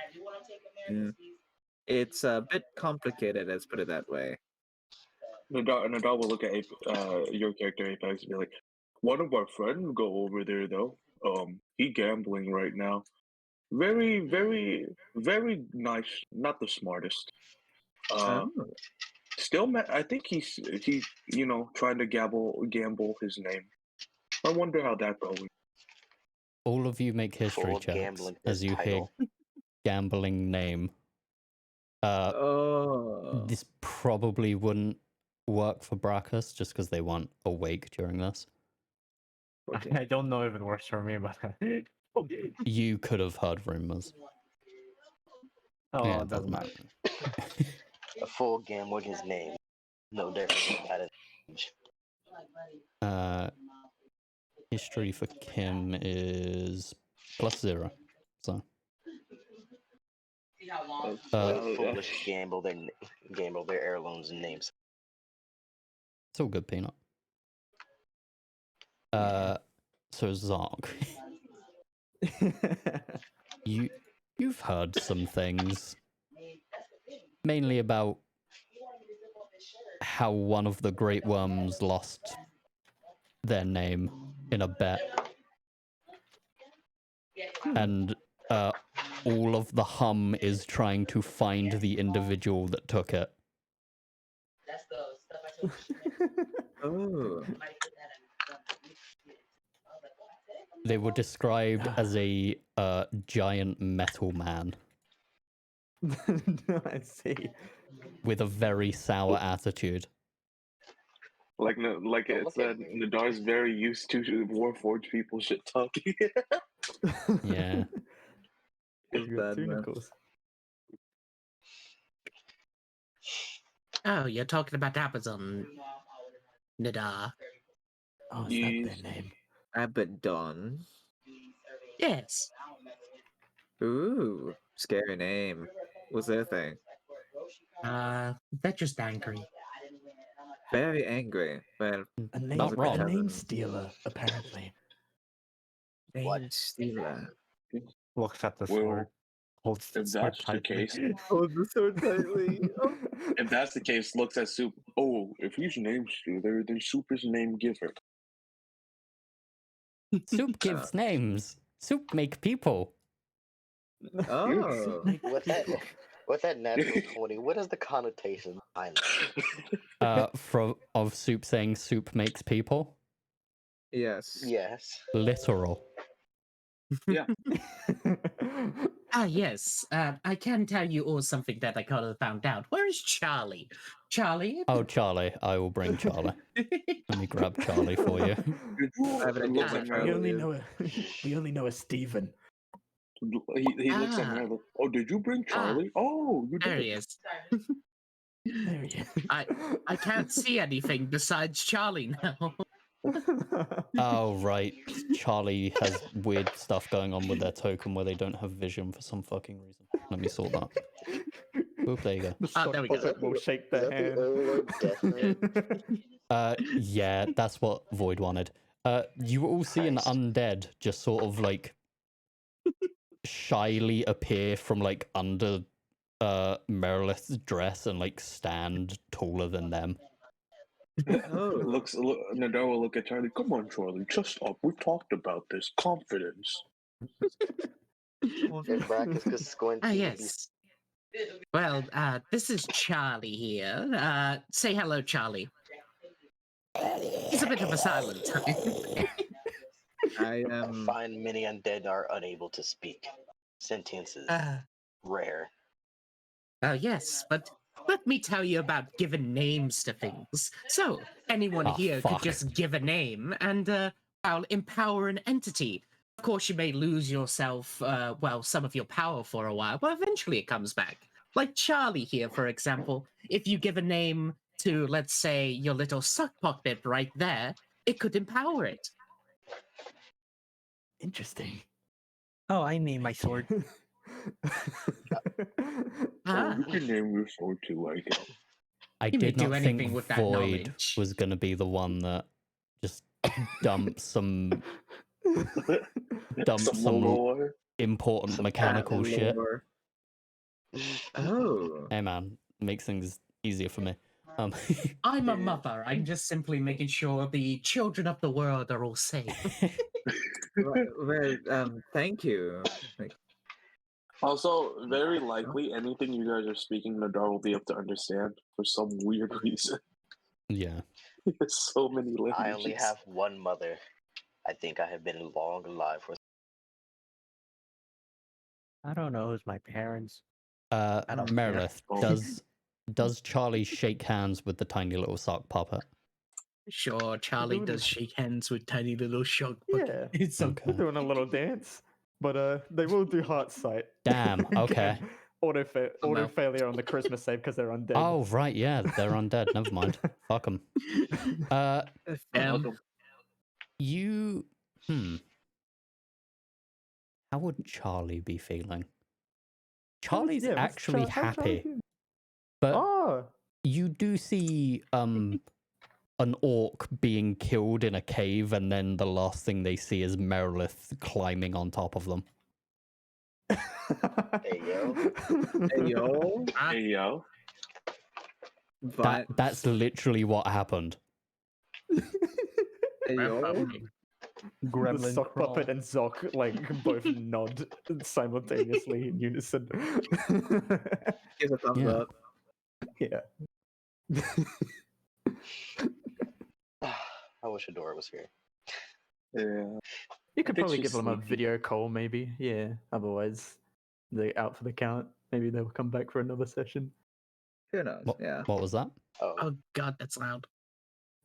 Mm. It's a bit complicated, let's put it that way. Nadal will look at your character Apex and be like, "One of our friends go over there though. He gambling right now. Very, very, very nice. Not the smartest. Oh. Still, I think he's trying to gamble his name. I wonder how that going. All of you make history Full checks gambling as his you hear title. gambling name. Oh. This probably wouldn't work for Brackus just because they weren't awake during this. Okay. I don't know if it works for me, but You could have heard rumors. Yeah, it doesn't matter. A full gambling his name. No different than that. History for Kim is +0. So Foolish gamble their heirlooms and names. it's all good, Peanut. So Zark, you've heard some things, mainly about how one of the Great Worms lost their name in a bet, and all of the hum is trying to find the individual that took it. Oh. They were described as a giant metal man I see. with a very sour attitude. Like it said, Nadar's very used to Warforged people shit talking. Yeah. It's You got bad, man. tunicles. Oh, you're talking about Amazon, Nadar. Oh, is that Yes. their name? Abaddon. Yes. Ooh, scary name. What's their thing? They're just angry. Very angry. Well, A name, Not wrong. a name stealer, apparently. What? name stealer. Looks at the Well, sword. Holds the if sword that's the tightly. case, Hold the sword tightly. if that's the case, looks at Soup. Oh, if he's name stealer, then Soup is name giver. Soup gives names. Soup make people. Oh. With that natural 20, what is the connotation behind that? Of Soup saying soup makes people. Yes. Yes. Literal. Yeah. Yes. I can tell you all something that I could have found out. Where is Charlie? Charlie? Oh, Charlie. I will bring Charlie. Let me grab Charlie for you. I have an Looks idea. at Ah. we Merlin. only know we only know a Steven. He looks at Ah. Merlin. Oh, did you bring Charlie? Oh, you There did. he is. There he is. I can't see anything besides Charlie now. Oh, right. Charlie has weird stuff going on with their token where they don't have vision for some fucking reason. Let me sort that. Oop, there you go. The stock there we go. puppet will shake their hand. Yeah, that's what Void wanted. You all see an Christ. undead just sort of like shyly appear from like under Merilith's dress and like stand taller than them. Oh. Nadar will look at Charlie. Come on, Charlie, just up. We talked about this. Confidence. If Brackus is going to Ah, be yes. Well, this is Charlie here. Say hello, Charlie. It's a bit of a silent time. I I am. find many undead are unable to speak. Sentience is rare. Oh, yes, but let me tell you about giving names to things. So, anyone Oh, here fuck. could just give a name and, well, empower an entity. Of course, you may lose yourself, some of your power for a while, but eventually it comes back. Like Charlie here, for example. If you give a name to, let's say, your little suck puppet right there, it could empower it. Interesting. Oh, I named my sword. Ah. Oh, you can name your sword too, I guess. I You may did do not anything think with that Void knowledge. was going to be the one that just dumps some Some lore. important Some mechanical shit. Lore. Oh. Hey man, makes things easier for me. I'm a mother. I'm just simply making sure the children of the world are all safe. Well, thank you. Like, Also, very likely anything you guys are speaking, Nadar will be able to understand for some weird reason. Yeah. There's so many languages. I only have one mother. I think I have been long alive for. I don't know who's my parents. I don't care. Meredith, Oh. does Charlie shake hands with the tiny little sock puppet? Sure, Charlie Little- does shake hands with tiny little shock. Yeah. It's so Okay. Doing a little dance, but they will do heart sight. Damn, okay. Again, auto Oh, no. failure on the Christmas save because they're undead. Oh right, yeah, they're undead. Never mind. Fuck them. Welcome. You. How would Charlie be feeling? Charlie's Yeah, what's actually how's Charlie happy, feeling? but Oh, you do see an orc being killed in a cave, and then the last thing they see is Merilith climbing on top of them. Hey yo. hey, yo. Hey, yo. But, That's literally what happened. hey, yo. the Gremlin sock crawl. puppet and Zoc like both nod simultaneously in unison. Give a thumbs Yeah. up. Yeah. I wish Adora was here. Yeah. You could think probably she's give them a sleepy. video call, maybe. Yeah. Otherwise, they're out for the count. Maybe they'll come back for another session. Who knows? What, Yeah. what was that? Oh, Oh god, that's loud.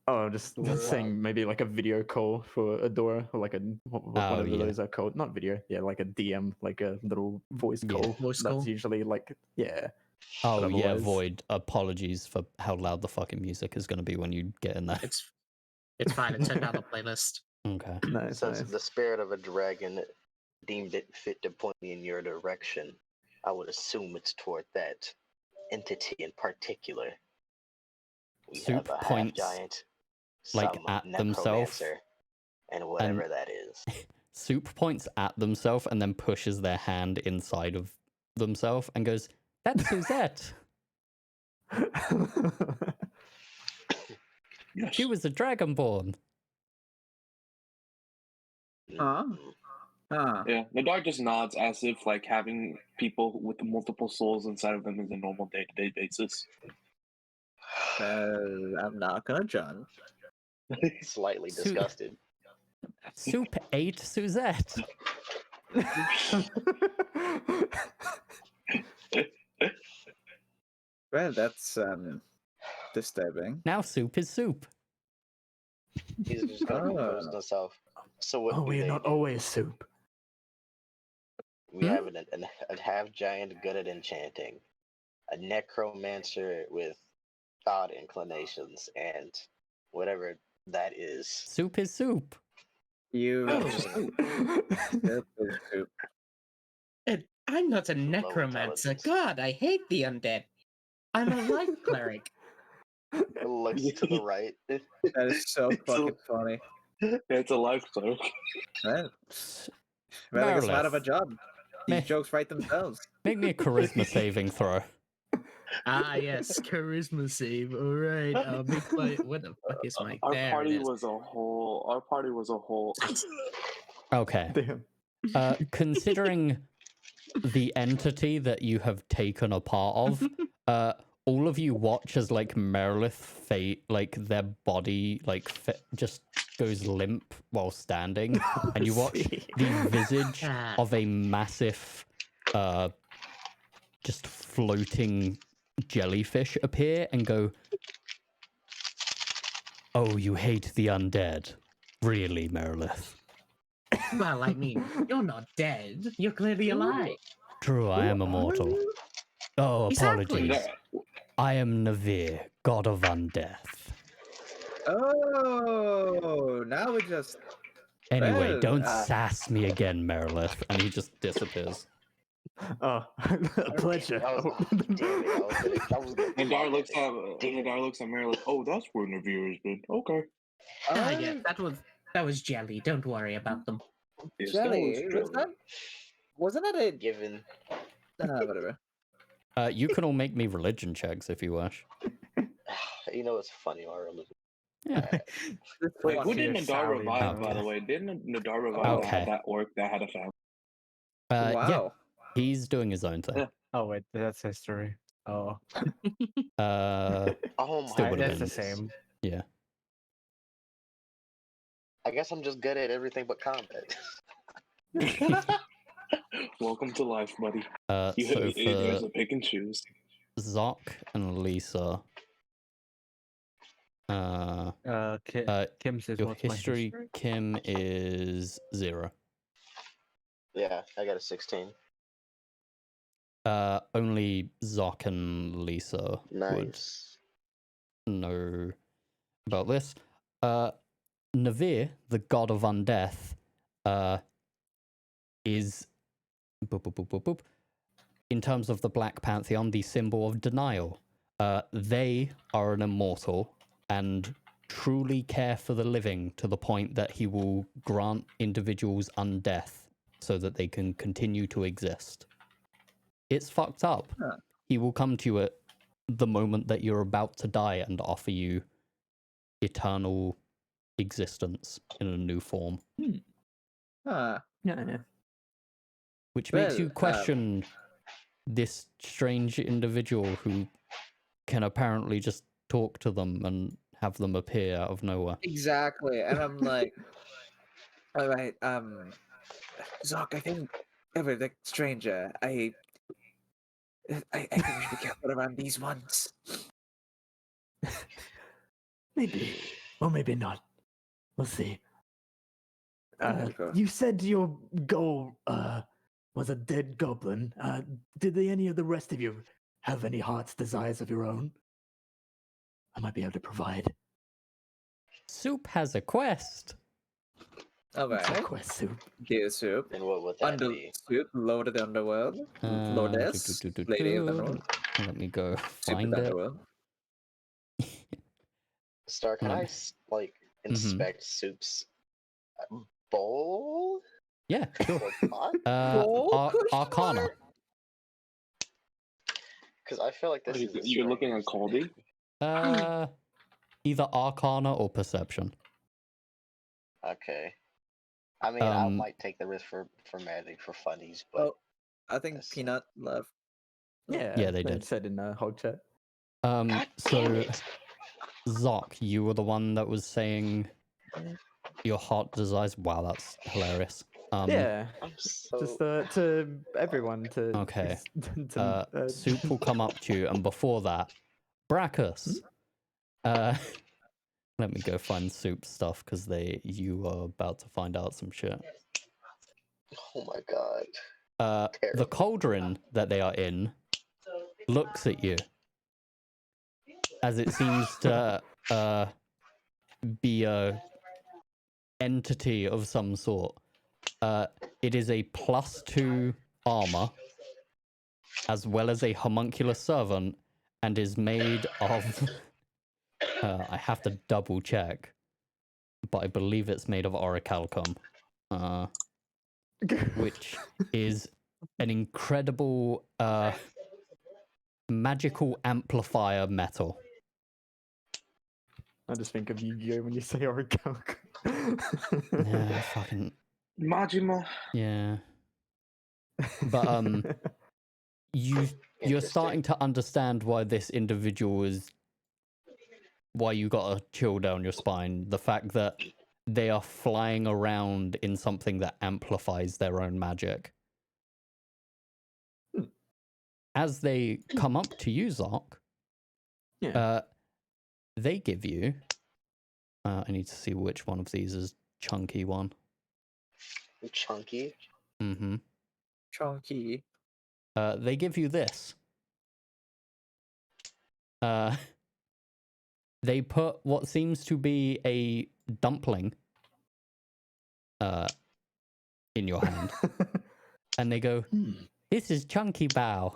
Oh, I'm just Wow. saying maybe like a video call for Adora, or like a whatever yeah. those are called. Not video, yeah, like a DM, like a little voice Yeah. call. Voice That's call? usually like, yeah. Oh yeah, otherwise- Void. Apologies for how loud the fucking music is going to be when you get in there. It's fine. It's out of the playlist. Okay. Nice, since nice. the spirit of a dragon deemed it fit to point me in your direction, I would assume it's toward that entity in particular. We Soup have a points, half-giant, like, some at themself, necromancer, and whatever that is. Soup points at themselves and then pushes their hand inside of themselves and goes, "That's Suzette. Yes. She was a dragonborn." Huh? Mm. Huh. Yeah, Nadar just nods as if like having people with multiple souls inside of them is a normal day-to-day basis. I'm not gonna judge. Slightly Su- disgusted. Soup ate Suzette. Well, that's disturbing. Now Soup is Soup. He's just gonna compose Ah. himself. So what Oh, do we're they not do? always soup. We Hmm? have a half-giant good at enchanting, a necromancer with thought inclinations, and whatever that is. Soup is Soup. You. Oh. That is soup. I'm not a Low necromancer. intelligence. God, I hate the undead. I'm a life cleric. Looks to the right. That is so It's a- fucking funny. It's a life cloak. Well, well, I guess I'm out of a Merilith. job. These Meh. jokes write themselves. Make me a charisma saving throw. Ah, yes, charisma save. All right, make my. What the fuck is my? Our There party it is. was a whole. Our party was a whole. Okay. Damn. Considering the entity that you have taken a part of, all of you watch as like Merilith like their body just goes limp while standing, and you watch the visage Ah. of a massive, just floating jellyfish appear and go, "Oh, you hate the undead, really, Merilith? Well, I mean, you're not dead. You're clearly alive. True, I am immortal. Oh, Exactly. apologies. I am Navir, god of undeath. Oh, now we just. Anyway, Well, don't sass me again, Merilith. And he just disappears. Oh, a pleasure. That was, Oh. damn it, that was gonna And Dar plug looks it. at Damn it. Dar looks at Mary like, oh, that's where Naveer has been. Okay. Yeah, that was jelly. Don't worry about them. Yes, Jelly, that was jelly. wasn't that a Given. whatever? You can all make me religion checks if you wish. You know what's funny, our religion. Yeah. Wait, who Fuck did you, Nadar Sally, revive, by Okay. the way? Didn't Nadar revive Okay. that orc that had a family? Yeah, Wow. he's doing his own thing. Yeah. Oh wait, that's history. Oh, Oh Still my would've that's the been. same. Yeah. I guess I'm just good at everything but combat. Welcome to life, buddy. So There's for a pick and choose. Zoc and Lisa, Kim says, your "What's my history, Kim, is 0. Yeah, I got a 16. Only Zoc and Lisa would Nice. know about this. Navir, the god of undeath, is boop, boop, boop, boop, boop, in terms of the Black Pantheon, the symbol of denial. They are an immortal and truly care for the living to the point that he will grant individuals undeath so that they can continue to exist. It's fucked up. Huh. He will come to you at the moment that you're about to die and offer you eternal existence in a new form. Huh. Yeah. Which makes you Well, question this strange individual who can apparently just talk to them and have them appear out of nowhere. Exactly, and I'm like, all right, Zoc, I think, the stranger, I think we should be careful around these ones. Maybe. Or maybe not. We'll see. Sure. You said your goal was a dead goblin. Did any of the rest of you have any heart's desires of your own? I might be able to provide. Soup has a quest. All What's that right, quest, Soup? dear Soup, And what would that be? Soup, Lord of the Underworld, Lordess, Lady of the Underworld, Let me go Soup of find the it. Underworld. Star, can Um, I inspect Soup's bowl? Yeah, sure. Or pot? Arcana. Because I feel like this is. You're looking at Caldy? Either Arcana or Perception. Okay. I mean, I Um, might take the risk for magic for funnies, but Oh, I think Yes. Peanut left. Yeah, they did. said in Hog Chat. God damn So it. Zoc, you were the one that was saying your heart desires. Wow, that's hilarious. Yeah, I'm so. just to everyone to. Okay. to, Soup will come up to you, and before that, Brackus. Let me go find Soup stuff because you are about to find out some shit. Oh my god. The Terrible. cauldron that they are in looks at you as it seems to be a entity of some sort. It is a +2 armor as well as a homunculus servant and is made of I have to double check, but I believe it's made of orichalcum, which is an incredible magical amplifier metal. I just think of Yu-Gi-Oh when you say orichalcum. Yeah, fucking Majima. yeah. But you're starting to understand why this individual is, why you got a chill down your spine. The fact that they are flying around in something that amplifies their own magic. As they come up to you, Zoc, Yeah. they give you. I need to see which one of these is chunky one. Chunky. Mm-hmm. Chunky. They give you this. They put what seems to be a dumpling in your hand, and they go, "This is Chunky Bao."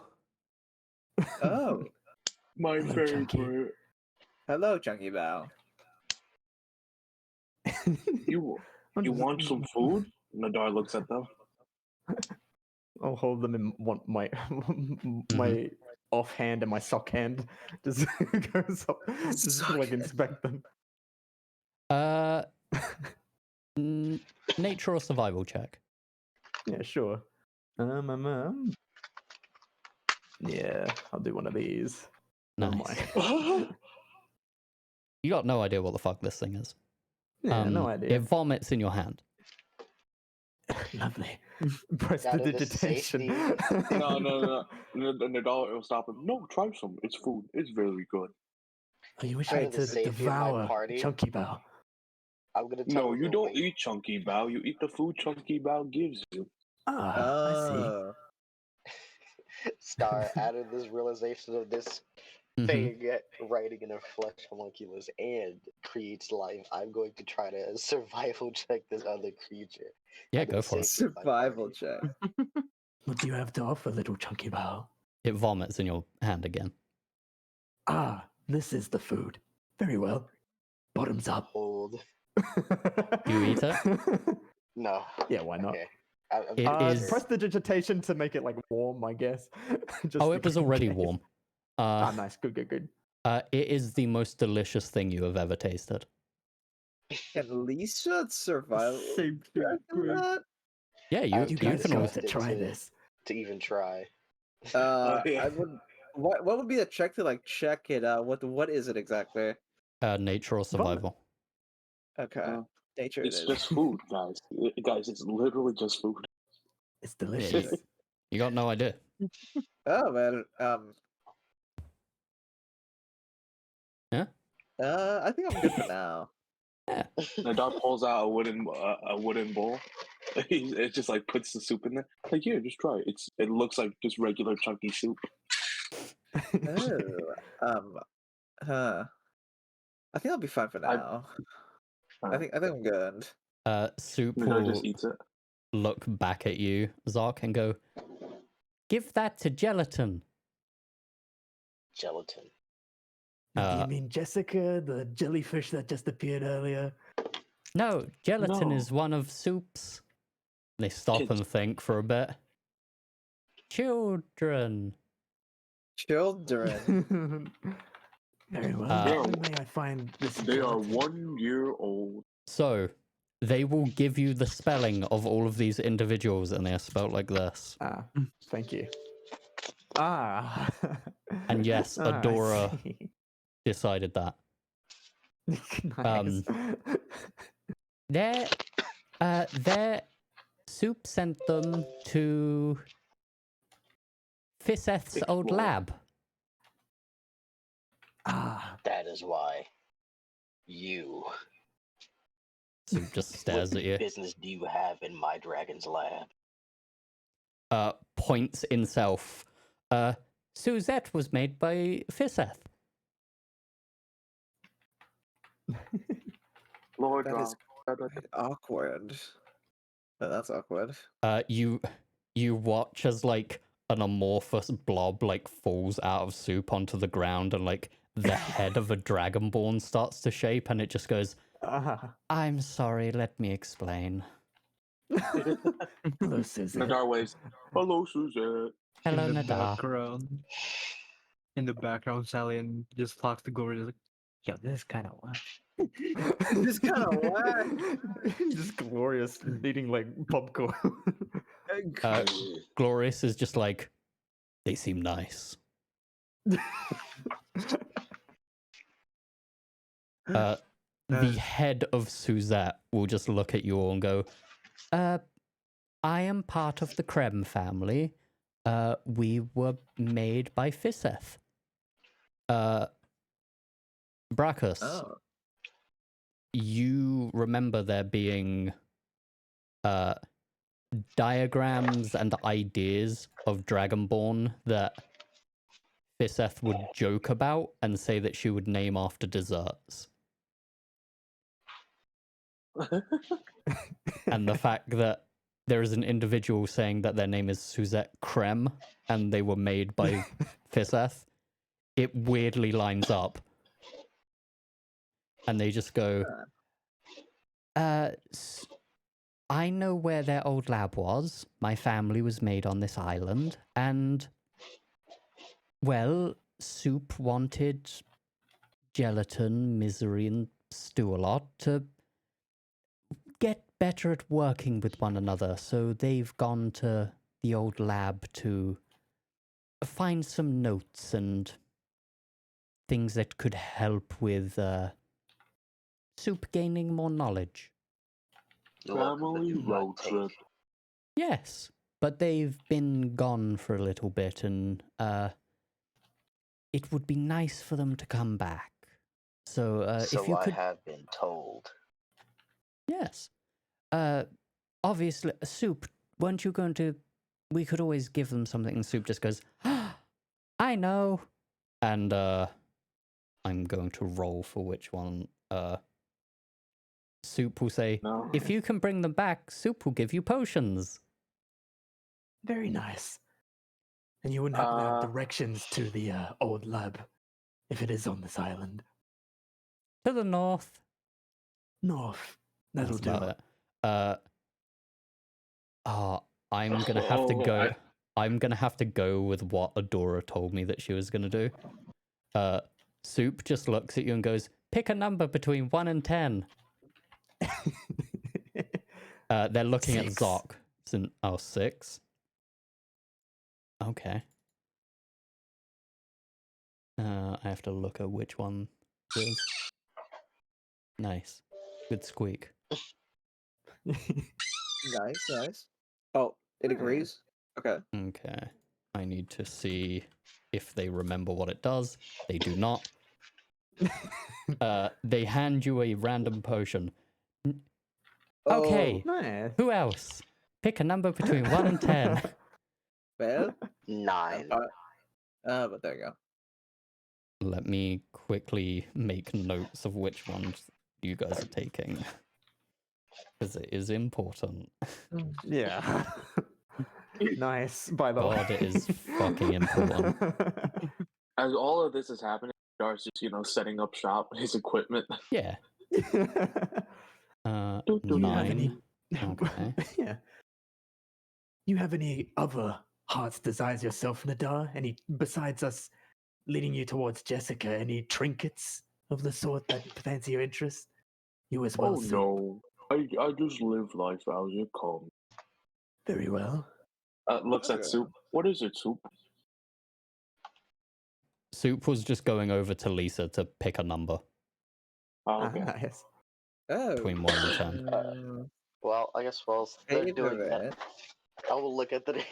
Oh, My Hello, Chunky. favorite. hello, Chunky Bao. You want some food? Nadar looks at them. I'll hold them in my my offhand and my sock hand. Just goes up, just Sock like hand. inspect them. Nature or survival check? Yeah, sure. Yeah, I'll do one of these. Never Nice. mind. You got no idea what the fuck this thing is. Yeah, no It idea. vomits in your hand. Lovely. Press Got the it, it's digitation. tasty. No. Nadar will stop him. No, try some. It's food. It's very good. Oh, you wish Try I had the to safety of my devour party. Chunky Bao. I'm gonna tell No, him you to don't wait. eat Chunky Bao. You eat the food Chunky Bao gives you. Ah, I see. Oh, Star out of this realization of this Mhm. thing writing in a flesh homunculus and creates life. I'm going to try to survival check this other creature. Yeah, Under go the for it. safety of my survival party. check. What do you have to offer, little Chunky Bao? It vomits in your hand again. Ah, this is the food. Very well. Bottoms up. Hold. You eat it? No. Yeah, why not? Okay. It is- Press the digitation to make it like warm, I guess. Just Oh, in it was already case. warm. Ah, nice. Good. It is the most delicious thing you have ever tasted. At least should survival. Same check in that? Yeah, I'm you You too guys can got also. to disgusted try to- this. To even try. Yeah. I would. What would be a check to like check it out? What is it exactly? Nature or survival. Okay, Uh, nature It's it is. just food, guys. Guys, it's literally just food. It's Yeah, delicious. you got no idea. Oh man. I think I'm good for now. Nadar pulls out a wooden bowl. It just like puts the soup in there. Like, here, just try it. It looks like just regular chunky soup. Oh, I think I'll be fine for now. I think I'm good. Soup Nadar will just eats it. look back at you, Zark, and go, "Give that to Gelatin." Gelatin. Do Uh, you mean Jessica, the jellyfish that just appeared earlier? No, Gelatin No. is one of Soup's. They stop Kids. and think for a bit. Children. Children. Very well. Uh, When may I find this? They are gelatin? 1 year old. So, they will give you the spelling of all of these individuals, and they are spelled like this. Ah, thank you. Ah. And yes, Ah, I Adora see. decided that. Nice. Their Soup sent them to Fiseth's old Explore. lab. Ah, That is why. You. Soup just stares What at you. business do you have in my dragon's lab? Points in self. Suzette was made by Fiseth. Lord That is God. awkward. Oh, that's awkward. You watch as like an amorphous blob like falls out of Soup onto the ground, and like the head of a dragonborn starts to shape, and it just goes, ah. "I'm sorry, let me explain. Hello, Susan. Nadar waves. Hello, Suzette. Hello, in the Nadar." background, Salian just talks to Gory. Like, yo, this is kind of whack. This kind of whack. Just glorious eating like popcorn. Glorious is just like, they seem nice. The head of Suzette will just look at you all and go, I am part of the Krem family. We were made by Fiseth. Brachus, Oh. you remember there being diagrams and ideas of Dragonborn that Fiseth would joke about and say that she would name after desserts. And the fact that there is an individual saying that their name is Suzette Creme and they were made by Fiseth, it weirdly lines up. And they just go, I know where their old lab was. My family was made on this island. And, well, Soup wanted Gelatin, Misery, and Stew-a-Lot to get better at working with one another. So they've gone to the old lab to find some notes and things that could help with Soup gaining more knowledge. Family road trip. Yes, but they've been gone for a little bit, and it would be nice for them to come back. So, So if you could, I have been told. yes. Obviously, Soup. Weren't you going to? We could always give them something. And Soup just goes, "I know," and I'm going to roll for which one. Soup will say, No. "If you can bring them back, Soup will give you potions." Very nice. And you wouldn't happen to have Uh, directions to the old lab, if it is on this island. To the north. North. That'll That's do. about it. I'm gonna have to go. I'm gonna have to go with what Adora told me that she was gonna do. Soup just looks at you and goes, "Pick a number between 1 and 10." They're looking at 6. Zoc. Oh, 6. Okay. I have to look at which one it is. Nice. Good squeak. Nice, nice. Oh, it agrees. Okay. Okay. I need to see if they remember what it does. They do not. They hand you a random potion. Okay. Nice. Who else? Pick a number between 1 and 10. Well, 9. but there you go. Let me quickly make notes of which ones you guys are taking. Because it is important. Yeah. Nice, by the way. God, it is fucking important. As all of this is happening, Darcy's, setting up shop, his equipment. Yeah. Do you have 9. any? Okay. Yeah. You have any other heart's desires yourself, Nadar? Any besides us leading you towards Jessica? Any trinkets of the sort that fancy your interest? You as well. Oh Soup? no, I just live life as it comes. Very well. Looks at Soup. What is it, Soup? Soup was just going over to Lisa to pick a number Oh, okay. Yes. Oh. between 1 and 10. Well, I guess while they're doing that, Favorite. I will look at the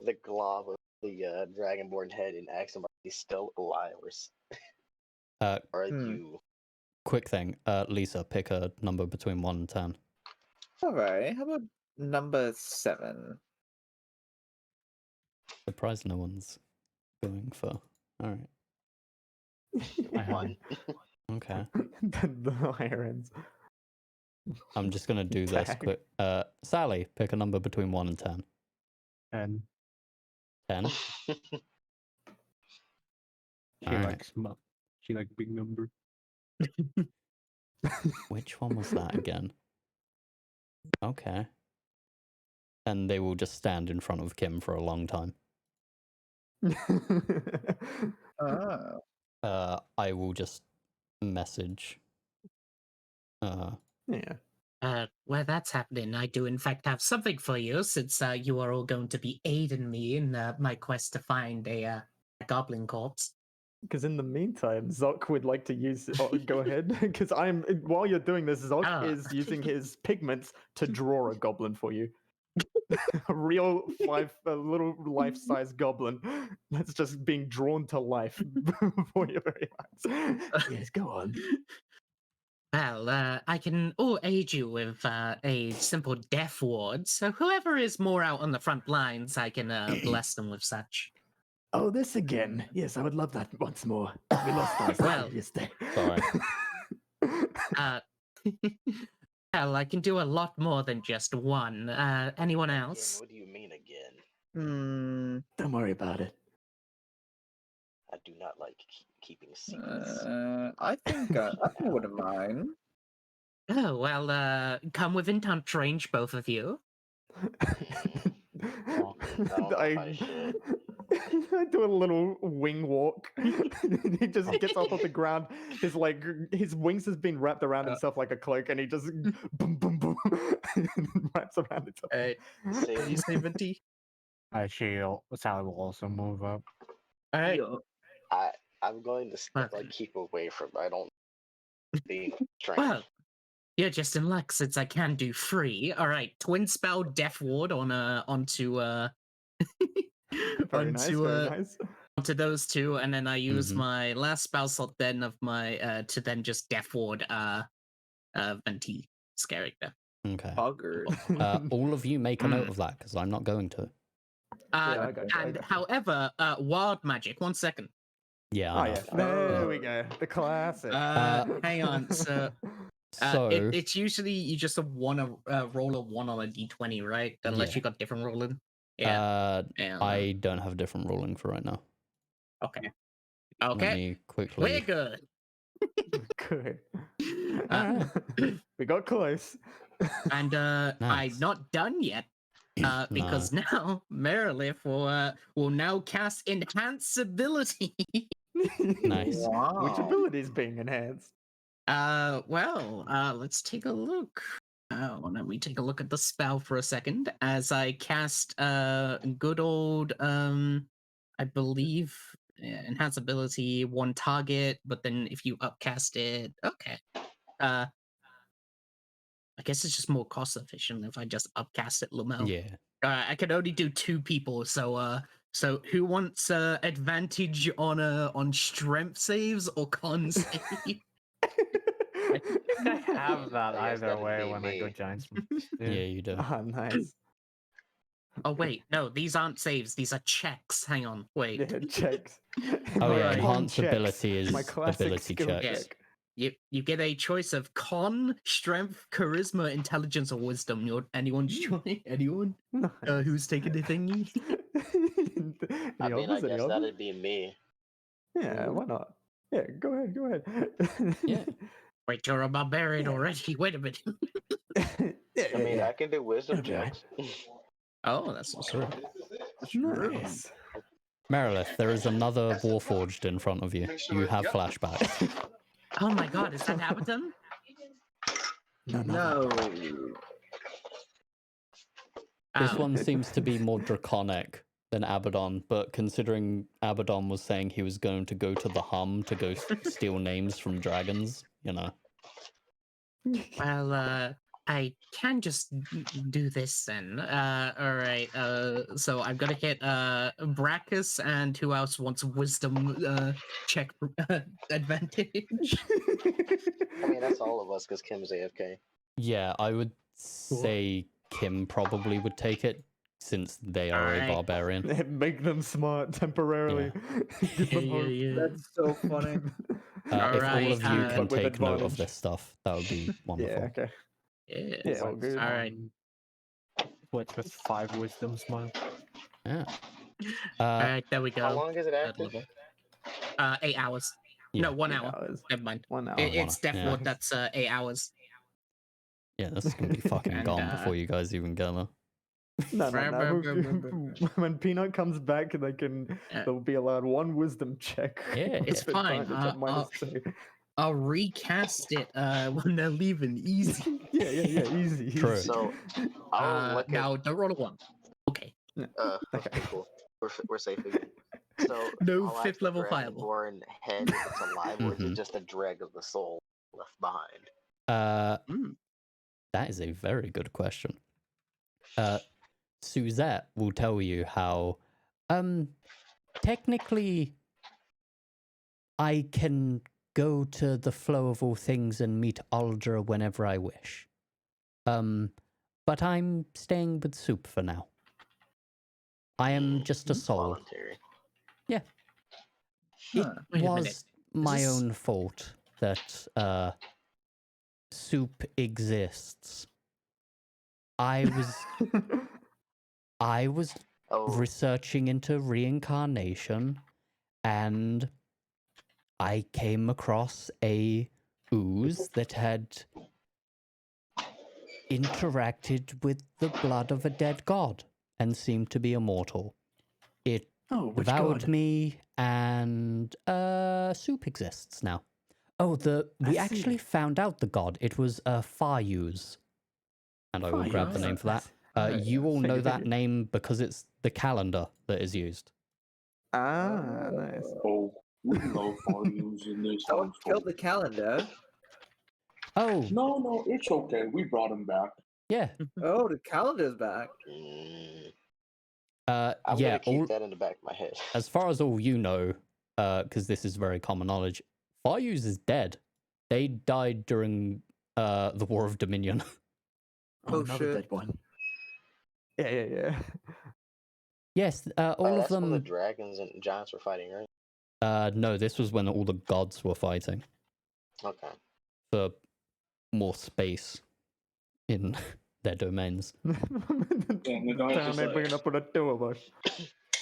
the glob of the dragonborn head and ask him, are they still alive or are you? Quick thing. Lisa, pick a number between 1 and 10. Alright, how about number 7? Surprised no one's going for. Alright. I have 1. Okay. the higher ends. I'm just gonna do this Tag. quick. Sally, pick a number between 1 and 10. and 10. she Alright. likes she like big number. Which one was that again? Okay. And they will just stand in front of Kim for a long time. Oh. I will just message. Yeah. While that's happening, I do in fact have something for you, since you are all going to be aiding me in my quest to find a goblin corpse. Because in the meantime, Zoc would like to use. Oh, go ahead. Because while you're doing this, Zoc is using his pigments to draw a goblin for you. A real little life-size goblin that's just being drawn to life before your very eyes. Yes, go on. Well, I can all aid you with a simple death ward, so whoever is more out on the front lines, I can bless them with such. Oh, this again. Yes, I would love that once more. We lost ours Well, yesterday. Sorry. Uh, well, I can do a lot more than just one. Anyone Again, else? what do you mean again? Don't worry about it. I do not like keeping secrets. I think I wouldn't mind. Oh, well, come within touch range, both of you. don't know if I should. I do a little wing walk. He just gets up off the ground. His his wings has been wrapped around himself like a cloak, and he just boom, boom, boom, wraps around himself. Say- say, Venti? Sally will also move up. All right. I'm going to keep away from. I don't being strange. Well, you're just in luck since I can do free. All right, twin spell Death Ward on onto Very nice, very nice. onto those two, and then I use Mhm. my last spell slot then of my to then just Death Ward Venti character. Okay. Bugger. All of you make a note of that because I'm not going to. I got you, I And got you. however, wild magic. 1 second. Yeah. Oh I know. yeah, there we go. The classic. Hang on. So So it's usually you just want to roll a 1 on a d20, right? Unless Yeah. you got different rolling. Yeah. I don't have a different ruling for right now. Okay. Let Okay. me We're quickly. good. Good. Uh, We got close. And I'm Nice. not done yet. Because now Merilith will now cast Enhance Ability. Nice. Which ability is being enhanced? Let's take a look. Let me take a look at the spell for a second as I cast good old I believe enhance ability 1 target, but then if you upcast it, okay. I guess it's just more cost efficient if I just upcast it, Lumel. Yeah. I can only do 2 people, so who wants advantage on strength saves or con save? I think I have that I guess either that'd way be when I go me. giant. Yeah, you do. Ah, nice. Oh wait, no, these aren't saves. These are checks. Hang on, wait. Yeah, checks. Oh yeah, Alright. Con enhance checks. ability is My classic ability skill check. Yes. check. You get a choice of con, strength, charisma, intelligence, or wisdom. Anyone's choice? Anyone? Nice. Who's taking the thingy? I Any mean, others? I Any guess others? that'd be me. Yeah, why not? Yeah, go ahead, go ahead. Yeah. Wait, you're a barbarian Yeah. already. Wait a minute. Yeah, I mean, yeah, I can do wisdom That'd be alright. checks. Oh, that's True. Nice. Merilith, there is another Warforged in front of you. You have flashbacks. Oh my god, is that Abaddon? No. This Oh. one seems to be more draconic than Abaddon, but considering Abaddon was saying he was going to go to the Hum to go steal names from dragons, you know. Well, I can just do this then. Alright, so I'm gonna hit Brackus, and who else wants wisdom check advantage? I mean, that's all of us because Kim's AFK. Yeah, I would say Kim probably would take it since they are a Alright. barbarian. Make them smart temporarily. Give them hope. That's so funny. If all Alright, of you can But with take note of advantage. this stuff, that would be wonderful. Yeah, okay. Yeah. Yeah, all good. Alright. What's with 5 wisdoms, man? Yeah. Alright, there we go. How long is it Third active? level. 8 hours. Yeah. No, 1 8 hour. hours. Never mind. 1 hour. It's Death yeah. Ward, that's 8 hours. Yeah, this is gonna be fucking And, gone before you guys even get there. No, Brr, no, brr, no. brr, brr, When Peanut comes back, they'll be allowed 1 wisdom check. Yeah, It's with fine, advantage at -2. I'll recast it when they're leaving. Easy. Yeah, easy. True. easy. So, I'll look at. Now, don't roll a 1. Okay. Okay, cool. We're safe again. So, No I'll ask 5th the level fireball. Dragonborn head if it's alive, or is Mhm. it just a dreg of the soul left behind? That is a very good question. Suzette will tell you how technically I can go to the flow of all things and meet Aldra whenever I wish. But I'm staying with Soup for now. I am just a soul. Voluntary. It Huh. Wait a minute. was my this- own fault that soup exists. I was Oh, researching into reincarnation, and I came across a ooze that had interacted with the blood of a dead god and seemed to be immortal. It Oh, which devoured god? me, and soup exists now. Oh, we I actually see. found out the god. It was Fayuz, and I will grab the Fayuz, name for that. nice. You all know Figure, that figure. name because it's the calendar that is used. Ah, nice. Oh, we love volumes in this Someone household. killed the calendar. Oh, No, it's okay. We brought him back. yeah. Oh, the calendar's back. mm, I'm Yeah, gonna keep all, that in the back of my head. as far as all you know, because this is very common knowledge, Fayuz is dead. They died during the War of Dominion. Oh, Another shit. dead one. Yeah. Yes, all Oh, of that's when the them. dragons and giants were fighting, right? No, this was when all the gods were fighting Okay. for more space in their domains. And the guy's Damn, just they like- bringing up for the two of us.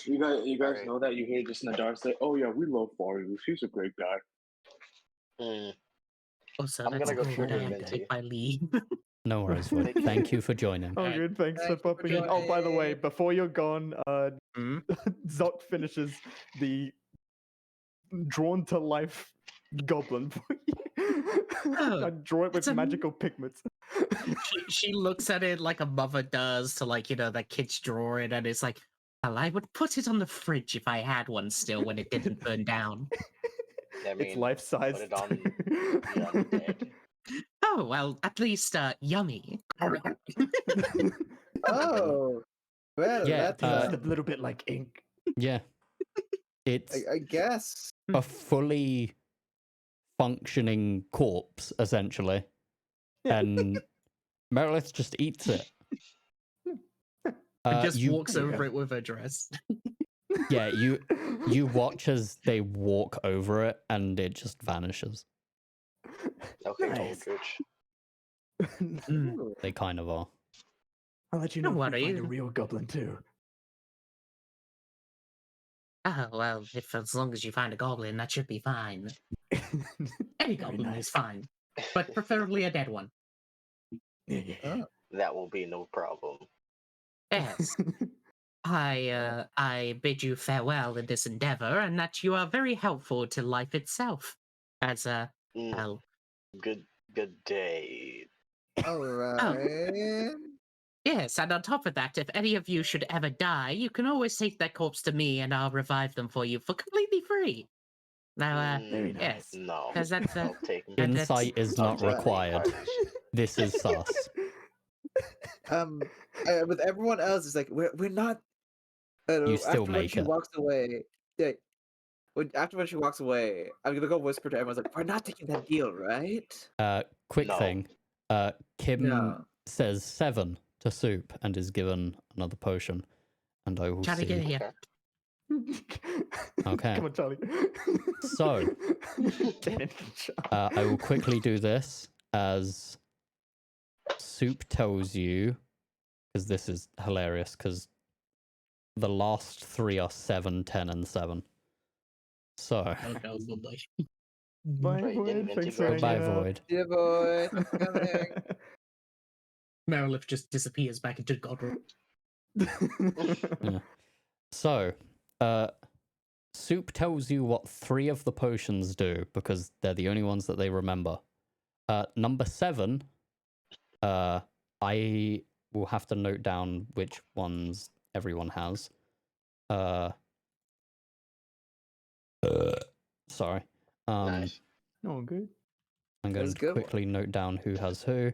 You guys Alright. know that you hear just in the dark say, "Oh yeah, we love Faru. He's a great guy." Mm, Also, I'm that's gonna go good. trigger I Minty. take my leave. No worries, Void. Thank you. Thank you for joining. Oh, Alright. good. Thanks for Thanks for popping in. Oh, by the way, joining. before you're gone, Hmm? Zok finishes the drawn to life goblin for you. Oh, I draw it with it's a- magical pigments. she looks at it like a mother does to, like, that kid's drawing, and it's like, well, I would put it on the fridge if I had one still when it didn't burn down. I It's mean, life size. put it on the undead. Oh, well, at least yummy. Oh, well, Yeah, that's Tastes a little bit like ink. Yeah. It's I guess. a fully functioning corpse, essentially. And Merilith just eats it. And just you, walks there you over go. it with her dress. yeah, you watch as they walk over it and it just vanishes. Okay, Nice. Goldridge. Ooh. They kind of are. I'll let you Don't know if we find a worry. real goblin too. Oh, well, if as long as you find a goblin, that should be fine. Any goblin nice. is fine, but preferably a dead one. Yeah. That will be no problem. Yes. I bid you farewell in this endeavor, and that you are very helpful to life itself. As Mm, well, good day. All right. yes, and on top of that, if any of you should ever die, you can always take that corpse to me, and I'll revive them for you for completely free. Now, Very Mm, nice. yes, No. because that's I'll take him. And that's- Insight is I'll not take required. reincarnation. This is sus. With everyone else, it's like we're not. You still after when make she it. walks away, yeah. After when she walks away, I'm gonna go whisper to everyone, like, "We're not taking that deal, right?" Quick No. thing. Kim No. says 7 to Soup and is given another potion. And I will Try to get see. here. Okay. Come on, Charlie. So, Get in, Charlie. I will quickly do this as Soup tells you, because this is hilarious, because the last 3 are 7, 10, and 7. So, Oh, no, boy. Bye, Wait, didn't Void. Minty Thanks for go? hanging goodbye, out. Void. Yeah, boy. Coming. Merilith just disappears back into Godroom. So, Soup tells you what 3 of the potions do because they're the only ones that they remember. Number 7, I will have to note down which ones everyone has. Sorry. Nice. Oh, good. I'm going That's to a good one. quickly note down who has who.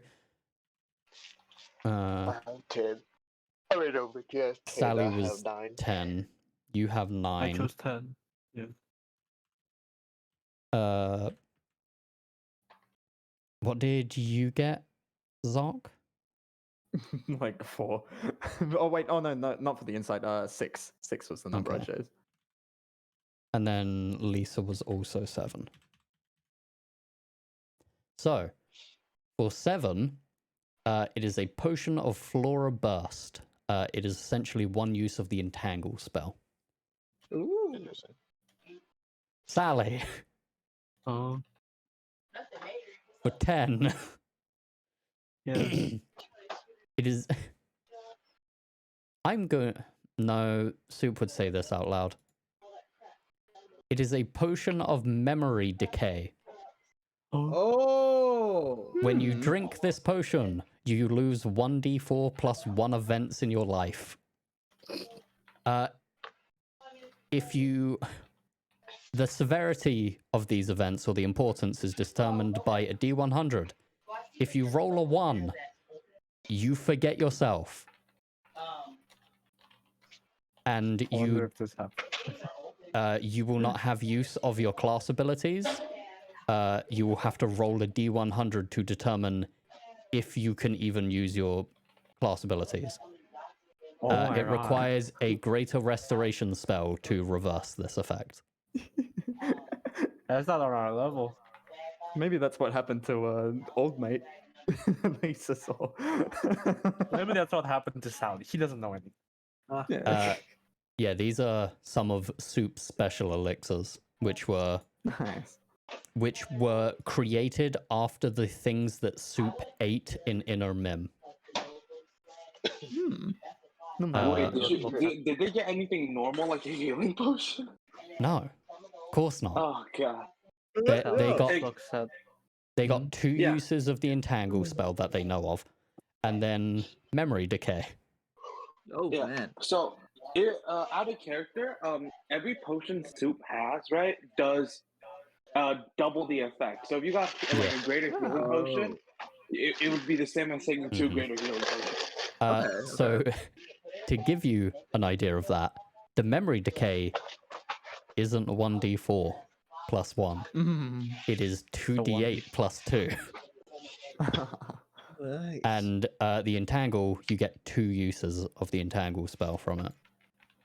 I have 10. I mean, over yes. 10, Sally I was have 9. 10. You have I 9. chose 10. Yeah. What did you get, Zark? Like 4. Oh wait, oh no, not for the inside. 6. 6 was the number I Okay. chose. And then Lisa was also 7. So, for 7, it is a potion of Flora Burst. It is essentially one use of the Entangle spell. Ooh. Interesting. Sally, Oh, for 10, yeah. it is... I'm going... No, Soup would say this out loud. It is a potion of memory decay. Oh. When you drink this potion, you lose 1d4 plus 1 events in your life. If you... The severity of these events or the importance is determined by a d100. If you roll a 1, you forget yourself. And I wonder you if this happens. you will not have use of your class abilities. You will have to roll a d100 to determine if you can even use your class abilities. Oh my It God. requires a greater restoration spell to reverse this effect. That's not on our level. Maybe that's what happened to old mate. Lisa saw. Maybe that's what happened to Sally. He doesn't know anything. Yeah. Yeah, these are some of Soup's special elixirs, which were Nice. created after the things that Soup ate in Inner Mim. No, my Uh, word. Did they get anything normal like a healing potion? No, of course not. Oh god. They got Hey, Looks at they got 2 Yeah. uses of the Entangle spell that they know of, and then Memory Decay. Oh Yeah. man. So, out of character, every potion Soup has, right, does double the effect. So if you got like Yeah. a greater healing potion, it would be the same as taking 2 Mhm. greater healing potions. So, to give you an idea of that, the Memory Decay isn't 1d4 plus 1. It is 2d8 plus 2. Nice. And the Entangle, you get 2 uses of the Entangle spell from it.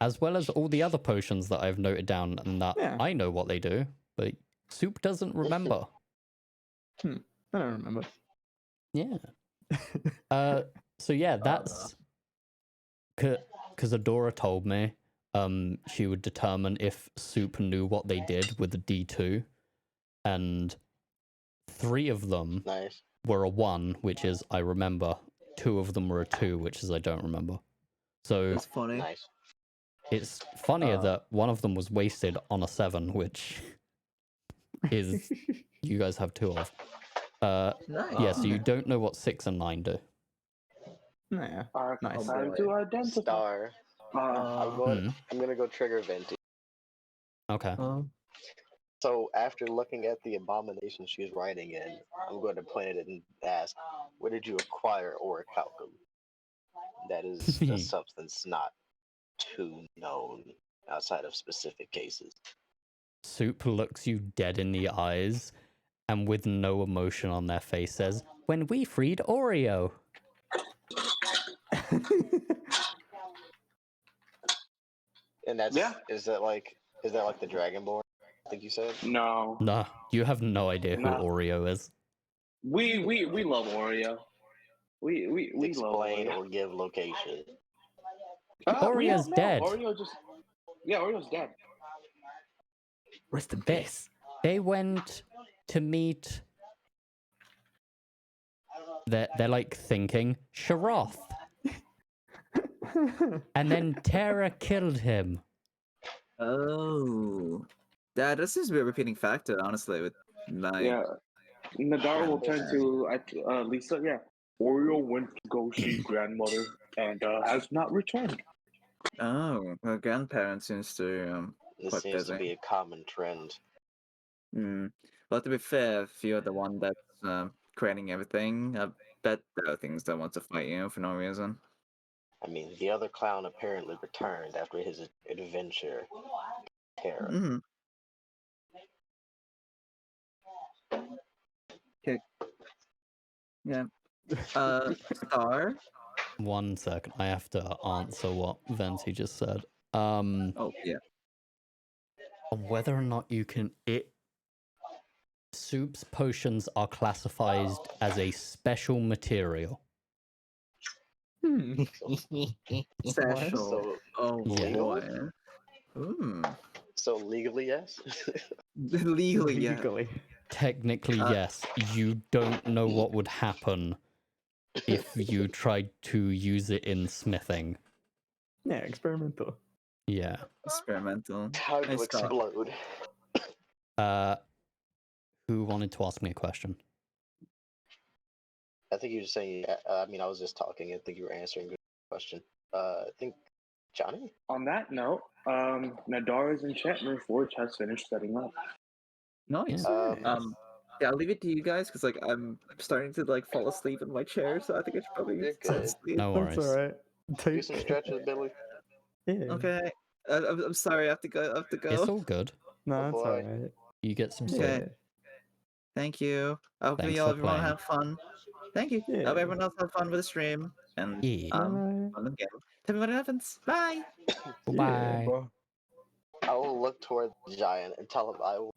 As well as all the other potions that I've noted down and that Yeah. I know what they do, but Soup doesn't remember. I don't remember. Yeah. So yeah, that's... Because Adora told me she would determine if Soup knew what they did with the D2. And 3 of them Nice. were a 1, which is I remember. 2 of them were a 2, which is I don't remember. So That's funny. Nice. it's funnier that one of them was wasted on a 7, which is you guys have 2 of. Nice. Yeah, so you don't know what 6 and 9 do. Yeah. Nice. Time to identify. Star. I'm gonna go trigger Venti. Okay. So after looking at the abomination she's writing in, I'm going to point it and ask, where did you acquire orichalcum? That is a substance not too known outside of specific cases. Soup looks you dead in the eyes and with no emotion on their face says, "When we freed Oreo." And that's Yeah. is that like the Dragonborn? I think you said. No. Nah, you have no idea who Nah. Oreo is. We love Oreo. We love Explain Oreo. or give location. Oreo's dead. Oreo's dead. Rest in They, peace. they went to meet... They're like thinking, Sharoth. And then Terra killed him. Oh. Yeah, this seems to be a repeating factor, honestly, with like Yeah. Nadar will turn to Lisa. Yeah. Oreo went to go see grandmother and has not returned. oh, her grandparents seems to This quite seems to busy. be a common trend. Well, to be fair, if you're the one that's creating everything, I bet there are things that want to fight you for no reason. I mean, the other clown apparently returned after his adventure. Terror. Mm-hmm. Okay. Yeah. Star. 1 second, I have to answer what Venti just said. Oh yeah. on whether or not you can Soup's potions are classified as a special material. Special. So Oh Yeah. boy. Hmm. so legally yes. Legally, yeah. Legally. Technically, yes. You don't know what would happen if you tried to use it in smithing. Yeah, experimental. Yeah. Experimental. Time to Nice thought. explode. Who wanted to ask me a question? I think you were saying. I mean, I was just talking. I think you were answering the question. I think Johnny. On that note, Nadara's enchantment forge has finished setting up. Nice. Yeah. Yeah, I'll leave it to you guys because like I'm starting to like fall asleep in my chair, so I think I should probably You're fall good. asleep. No That's worries. alright. Do some stretches, Billy. Yeah. Okay. I'm sorry. I have to go. I have to go. It's all good. No, Oh, that's boy. alright. You get some sleep. Okay. Thank you. I hope Thanks y'all for everyone playing. have fun. Thank you. I Yeah. hope everyone else have fun with the stream and Yeah. Bye. fun again. Tell me what happens. Bye. Bye. I will look toward the giant and tell him I will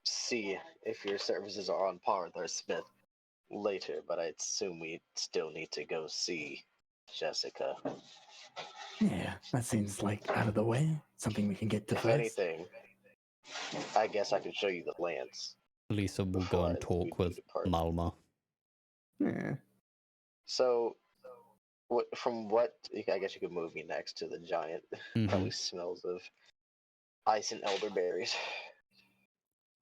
see if your services are on par with our Smith later, but I assume we still need to go see Jessica. Yeah, that seems like out of the way. Something we can get to If first. anything, I guess I could show you the lance. Lisa will Before go and we talk with depart. Malma. Yeah. So, from what I guess you could move me next to the giant. Probably smells of ice and elderberries.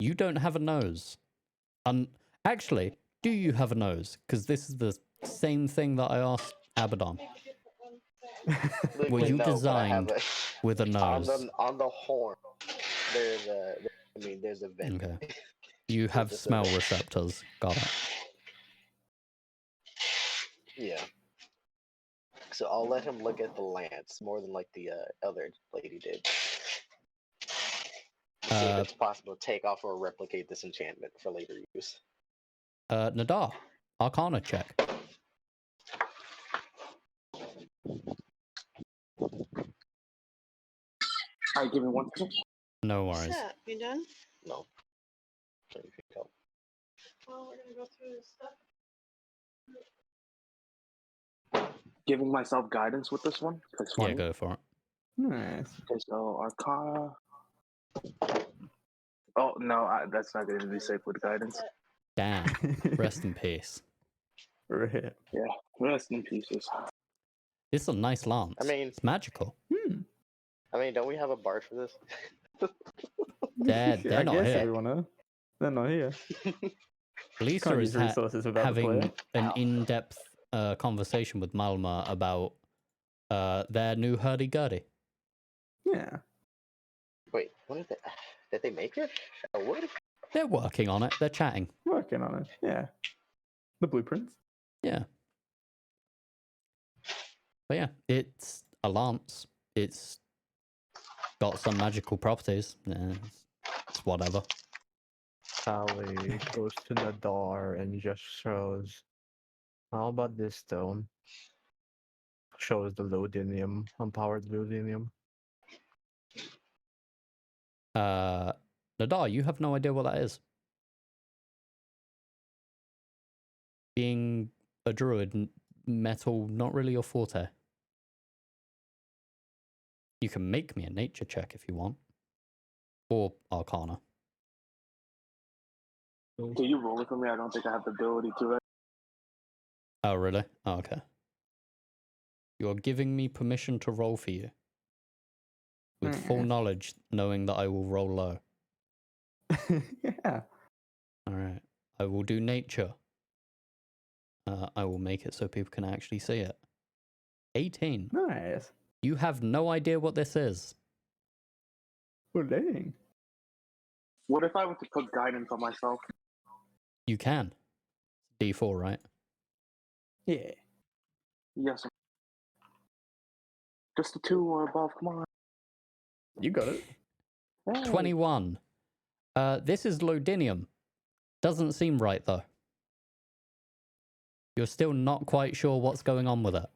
You don't have a nose. Actually, do you have a nose? Because this is the same thing that I asked Abaddon. Were Legally, you no, but I designed have with a nose? on the horn. There's a vent. Okay. You have Just a smell vent. receptors. Got it. Yeah. So I'll let him look at the lance more than like the other lady did. See if it's possible to take off or replicate this enchantment for later use. Nadar, Arcana check. Alright, give me 1 second. No worries. You done? No. Trying to pick up. Well, we're gonna go through this stuff. Giving myself guidance with this one. That's Yeah, funny. go for it. Nice. Okay, so Arcana. Oh no, that's not going to be safe with guidance. Damn. Rest in peace. Right. Yeah, rest in pieces. It's a nice lance. I mean- it's magical. Don't we have a bard for this? They're I not guess here. everyone are. They're not here. Lisa Can't is use resources without the having player. an in-depth conversation with Malma about their new hurdy-gurdy. Yeah. Wait, what is it? Did they make it? A wood? They're working on it. They're chatting. Working on it. Yeah. The blueprints. Yeah. But yeah, it's a lance. It's got some magical properties. Yeah, it's whatever. Sally goes to Nadar and just shows, how about this stone? Shows the Lodinium, empowered Lodinium. Nadar, you have no idea what that is. Being a druid, metal, not really your forte. You can make me a nature check if you want. Or Arcana. Can you roll it for me? I don't think I have the ability to. Oh, really? Oh, okay. You're giving me permission to roll for you. With full knowledge, knowing that I will roll low. Yeah. Alright. I will do nature. I will make it so people can actually see it. 18. Nice. You have no idea what this is. Well, dang. What if I were to put guidance on myself? You can. D4, right? Yeah. Yes. Just the 2 or above. Come on. You got it. Hey. 21. This is Lodinium. Doesn't seem right, though. You're still not quite sure what's going on with it.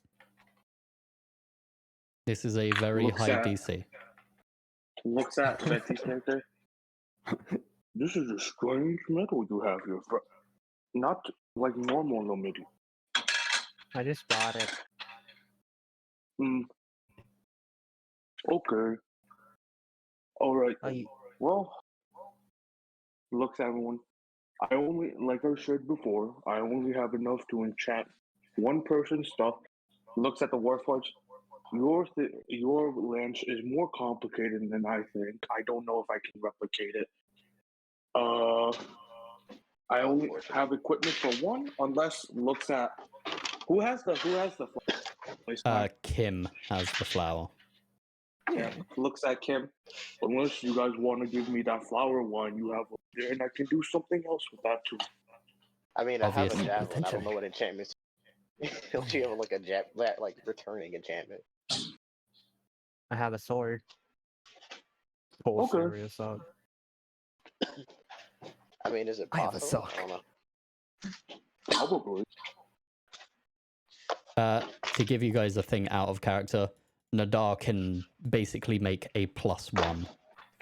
This is a very Looks high at- DC. looks at Betsy's character. This is a strange metal you have here. Not like normal Lomidi. I just bought it. Okay. Alright. Oh, Well, looks at everyone. I only, like I said before, I only have enough to enchant one person's stuff. Looks at the Warforged. Your lance is more complicated than I think. I don't know if I can replicate it. I only have equipment for one, unless looks at who has the Kim has the flower. Yeah, looks at Kim. Unless you guys want to give me that flower one you have over there, and I can do something else with that too. I mean, I have a Obviously, javelin. I don't potentially. know what enchantments. Don't you have like a like returning enchantment? I have a sword. Full Okay. serious up. I mean, is it I have a possible? sock. I don't know. Probably. To give you guys a thing out of character, Nadar can basically make a +1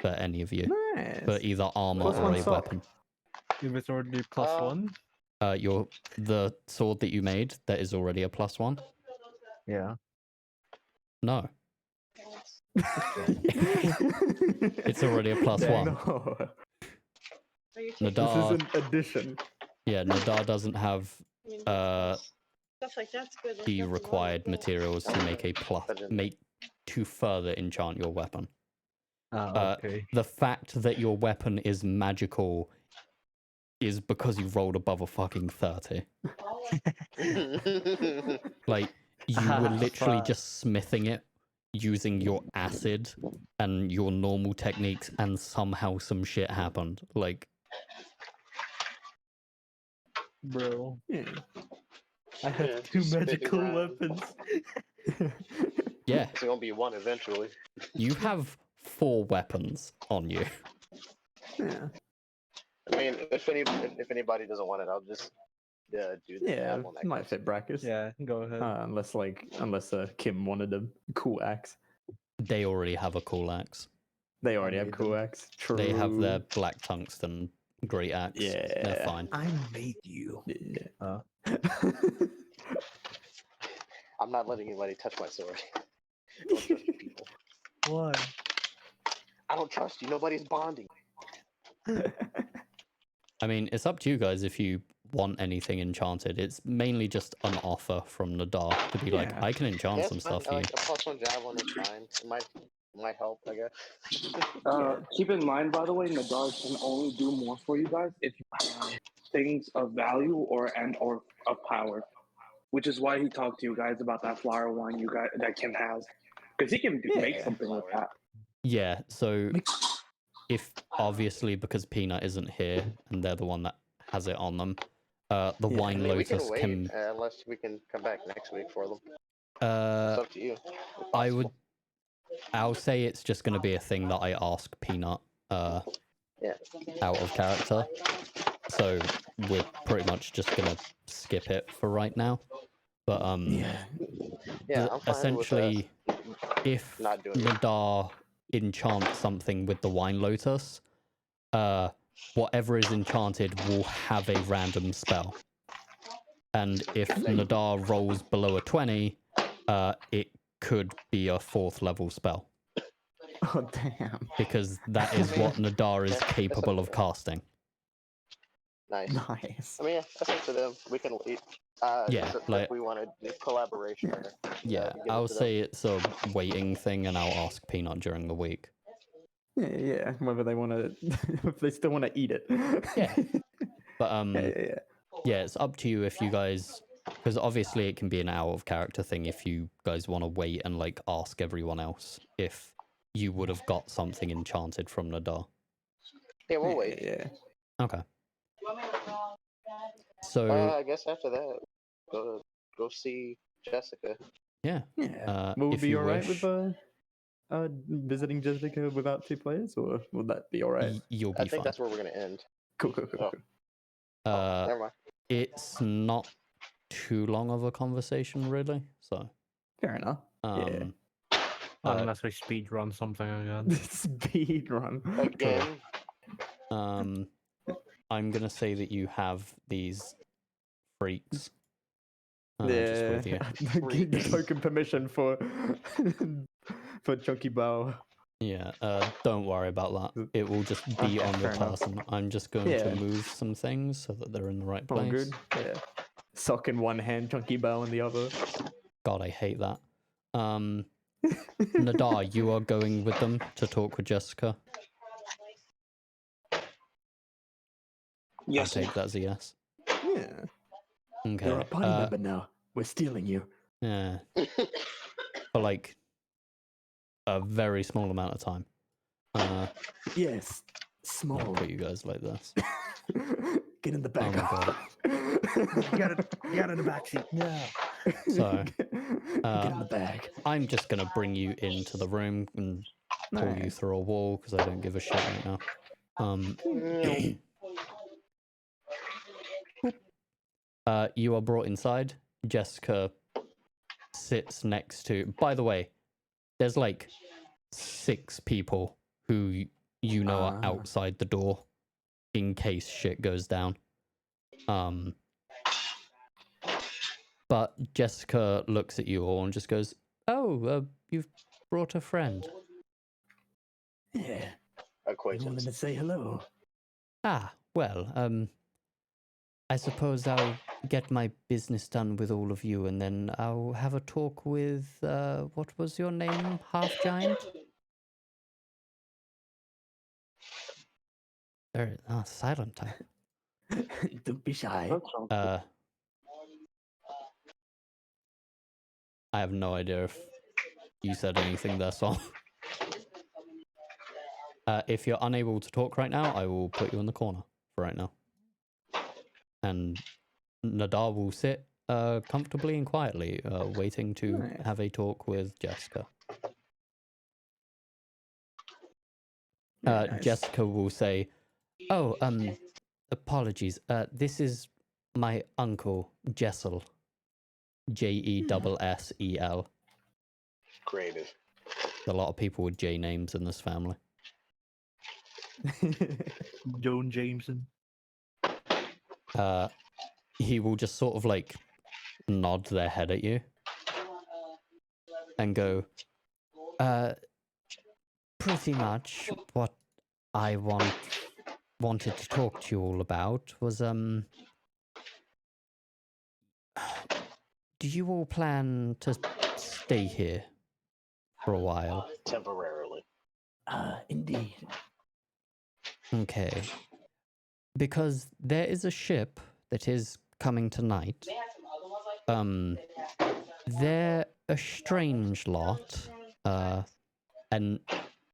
for any of you, Nice. for either armor Plus or one a sock. weapon. If it's already +1? The sword that you made that is already a +1. Yeah. No, it's already a +1. No. Are you taking This Nadar, is an addition. yeah, Nadar doesn't have I mean, uh stuff like that's good. There's the nothing wrong with required that. materials to make a to further enchant your weapon. Okay. The fact that your weapon is magical is because you rolled above a fucking 30. Like, you were literally Fuck. just smithing it using your acid and your normal techniques, and somehow some shit happened. Like, Bro. Yeah. I have Yeah, 2 just spin magical around. weapons. yeah, It's gonna be one eventually. you have 4 weapons on you. Yeah. I mean, if anybody doesn't want it, I'll just do the Yeah, jab on that. might fit Brackus. Yeah, go ahead. Unless Kim wanted a cool axe. They already have a cool axe. They already have made cool them. axe. True. They have their black tungsten great axe. They're Yeah. fine. I made you. Yeah. I'm not letting anybody touch my sword. Don't trust you people. Why? I don't trust you. Nobody's bonding. I mean, it's up to you guys if you want anything enchanted. It's mainly just an offer from Nadar to be like, Yeah. I can enchant Yeah, some it's fine. stuff for you. Like a +1 javelin is fine. It might help, I guess. Keep in mind, by the way, Nadar can only do more for you guys if you have things of value or of power, which is why he talked to you guys about that flower one you got that Kim has, because he can make Yeah. something with that. Yeah, so if obviously because Peanut isn't here and they're the one that has it on them, the Yeah. Wine I mean, we can Lotus wait can. unless we can come back next week for them. It's Uh, up to you. if I possible. would. I'll say it's just going to be a thing that I ask Peanut Yeah. out of character. So we're pretty much just going to skip it for right now. But Yeah. Yeah, I'm fine essentially, if not doing it. Nadar enchants something with the Wine Lotus, whatever is enchanted will have a random spell. And if Nadar rolls below a 20, it could be a 4th level spell. Oh damn. Because that is what Nadar is capable of casting. Nice. Nice. I mean, yeah, that's up to them. We can wait. Yeah, just like- if we want to do collaboration. Or, Yeah, give it I'll to them. say it's a waiting thing, and I'll ask Peanut during the week. Yeah. Whether they want to, if they still want to eat it. Yeah. But Yeah. yeah, it's up to you if you guys, because obviously it can be an out of character thing if you guys want to wait and like ask everyone else if you would have got something enchanted from Nadar. Yeah, we'll wait. Yeah. Okay. So I guess after that, go see Jessica. yeah, Yeah. Will we if be you alright wish, with visiting Jessica without 2 players, or will that be alright? you'll I be think fine. that's where we're gonna end. Cool. Oh, never mind. It's not too long of a conversation, really. So Fair enough. Yeah. Unless we speed run something again. Speed run. Again, I'm gonna say that you have these freaks. Just with you. Give token permission for for Chunky Bao. Yeah, don't worry about that. It will just be Okay, on the fair enough. person. I'm just going to Yeah. move some things so that they're in the right All place. good. Yeah. Sock in one hand, Chunky Bao in the other. God, I hate that. Nadar, you are going with them to talk with Jessica. Yes. I take that as a yes. Yeah. Okay. You're a party member now. We're stealing you. Yeah. For like a very small amount of time. Yes. I'll Small. put you guys like this. Get in the back. Oh my God. Get in the backseat. Yeah. So, Get in the bag. I'm just gonna bring you into the room and pull you Nice. through a wall because I don't give a shit right now. You are brought inside. Jessica sits next to. By the way, there's like 6 people who you know are outside the door in case shit goes down. But Jessica looks at you all and just goes, "Oh, you've brought a friend." Yeah. acquaintance. Wanted to say hello. Ah, well, I suppose I'll get my business done with all of you, and then I'll have a talk with, what was your name, half-giant? Very silent type. Don't be shy. I have no idea if you said anything there, Sol. If you're unable to talk right now, I will put you in the corner for right now. And Nadar will sit comfortably and quietly, waiting to Nice. have a talk with Jessica. Nice. Jessica will say, "Oh, apologies. This is my uncle, Jessel. Jessel. Creative. A lot of people with J names in this family." Joan Jameson. He will just sort of like nod their head at you and go, pretty much what I wanted to talk to you all about was, do you all plan to stay here for a while? Temporarily. Indeed. Okay. Because there is a ship that is coming tonight. They're a strange lot. And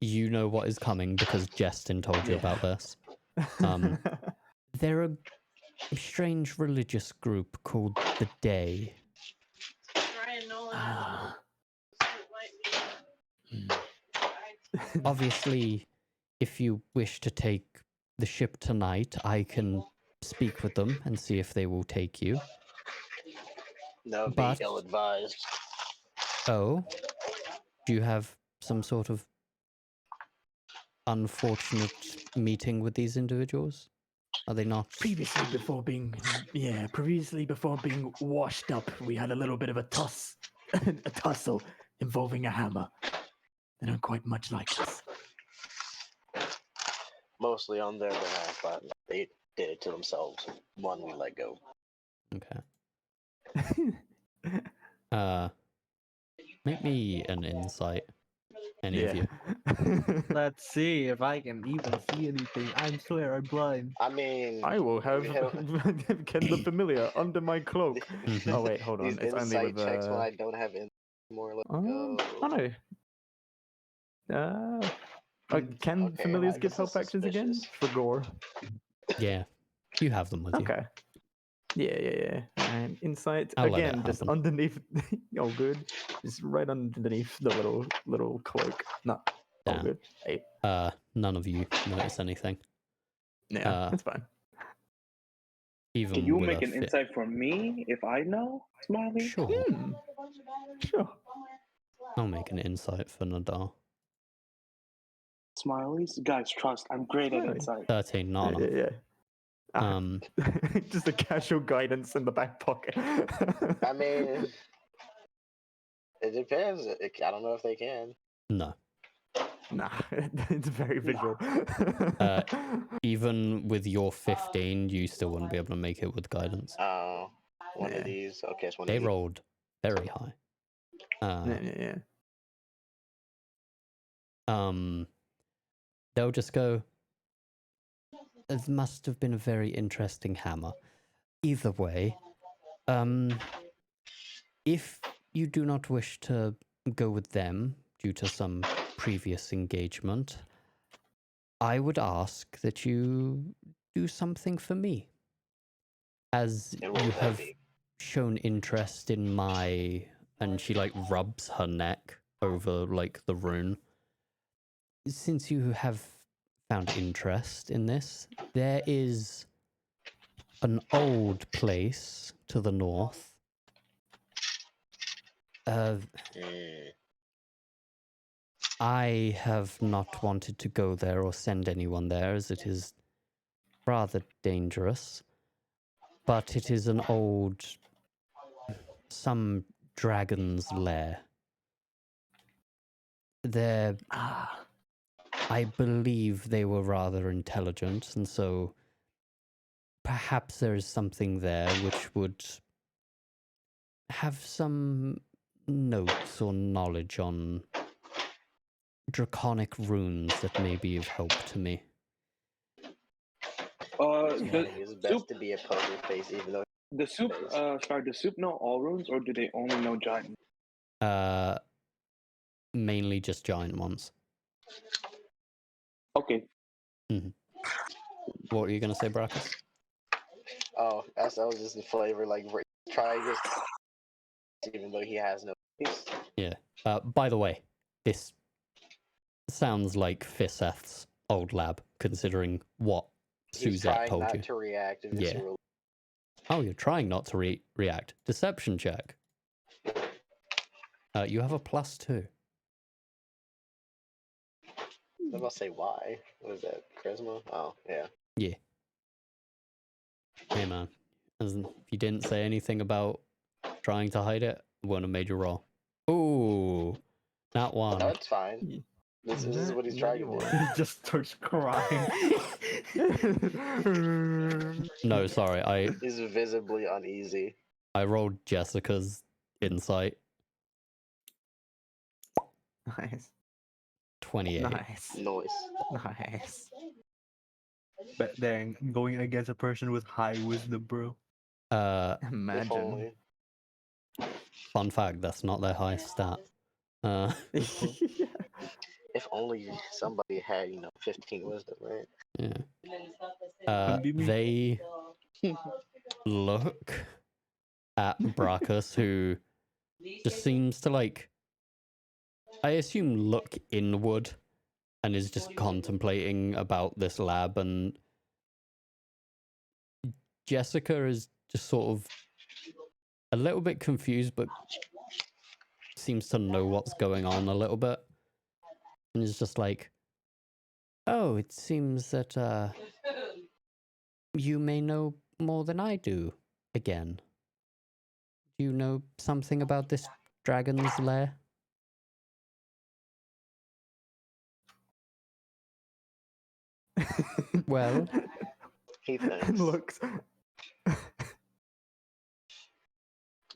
you know what is coming because Jestin told you about this. They're a strange religious group called the Day. Ryan Nolan has Obviously, if you wish to take the ship tonight, I can speak with them and see if they will take you. That would But- be ill-advised. Oh, do you have some sort of unfortunate meeting with these individuals? Are they not? Previously before being washed up, we had a little bit of a tussle involving a hammer. They don't quite much like us. Mostly on their behalf, but they did it to themselves. One we let go. Okay. Make me an insight. Any of you? Let's see if I can even see anything. I swear I'm blind. I mean, I will have we have- Ken the Familiar under my cloak. Mhm. Oh wait, hold on. these It's only insight with checks when I don't have more. Let's go. oh no. Can Okay, Familiars I give guess help it's actions again suspicious. for gore? Yeah, you have them with you. Okay. Yeah. And insight I'll let it again, just happen. underneath. Oh, good. Just right underneath the little cloak. No, all Yeah. good. Hey, None of you notice anything. yeah, that's fine. Even Can you with make a an fit. insight for me if I know, Smiley? Sure. Sure. I'll make an insight for Nadar. Smileys, guys, trust. I'm great at Smiley. insight. 13, not enough. Yeah. Ah, Um, just a casual guidance in the back pocket. I mean, it depends. I don't know if they can. no. nah, it's very visual. Even with your 15, you still wouldn't be able to make it with guidance. Oh, one Yeah. of these. Okay, it's one They of these. rolled very high. yeah. They'll just go, it must have been a very interesting hammer. Either way, if you do not wish to go with them due to some previous engagement, I would ask that you do something for me. As And what you would that have be? shown interest in my... And she, like, rubs her neck over, like, the rune. Since you have found interest in this, there is an old place to the north. I have not wanted to go there or send anyone there, as it is rather dangerous. But it is an old... some dragon's lair. There... I believe they were rather intelligent, and so perhaps there is something there which would have some notes or knowledge on draconic runes that may be of help to me. It's best to be a poker face, even though The soup, does soup know all runes, or do they only know giant? Mainly just giant ones. Okay. What were you going to say, Brackus? Oh, that was just the flavor. Like, try this, even though he has no face. Yeah. By the way, this sounds like Fiseth's old lab, considering what He's Suzette trying told not you. to react. Yeah. Oh, you're trying not to react. Deception check. You have a +2. I'm about to say why. What is that? Charisma? Oh, yeah. Yeah. Hey, man. If you didn't say anything about trying to hide it, I wouldn't have made you roll. Ooh. That one. No, it's fine. This is what he's trying to do. He just starts crying. No, sorry. He's visibly uneasy. I rolled Jessica's insight. Nice. 28. Nice. Nice. But dang, going against a person with high wisdom, bro. If Imagine. only. Fun fact, that's not their highest stat. If only somebody had, 15 wisdom, right? Yeah. Be me. They look at Brackus, who just seems to, like, I assume look inward and is just contemplating about this lab, and Jessica is just sort of a little bit confused, but seems to know what's going on a little bit, and is just like, oh, it seems that you may know more than I do again. Do you know something about this dragon's lair? Well, He thinks. And looks.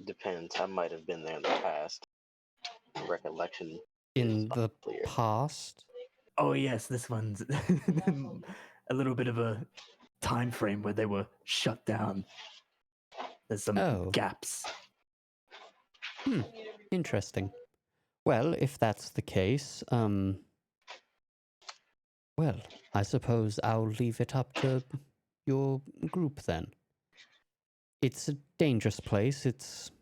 Depends. I might have been there in the past. Recollection. in the Clear. past, Oh yes, this one's a little bit of a time frame where they were shut down. There's some Oh. gaps. interesting. Well, if that's the case, well, I suppose I'll leave it up to your group then. It's a dangerous place. It's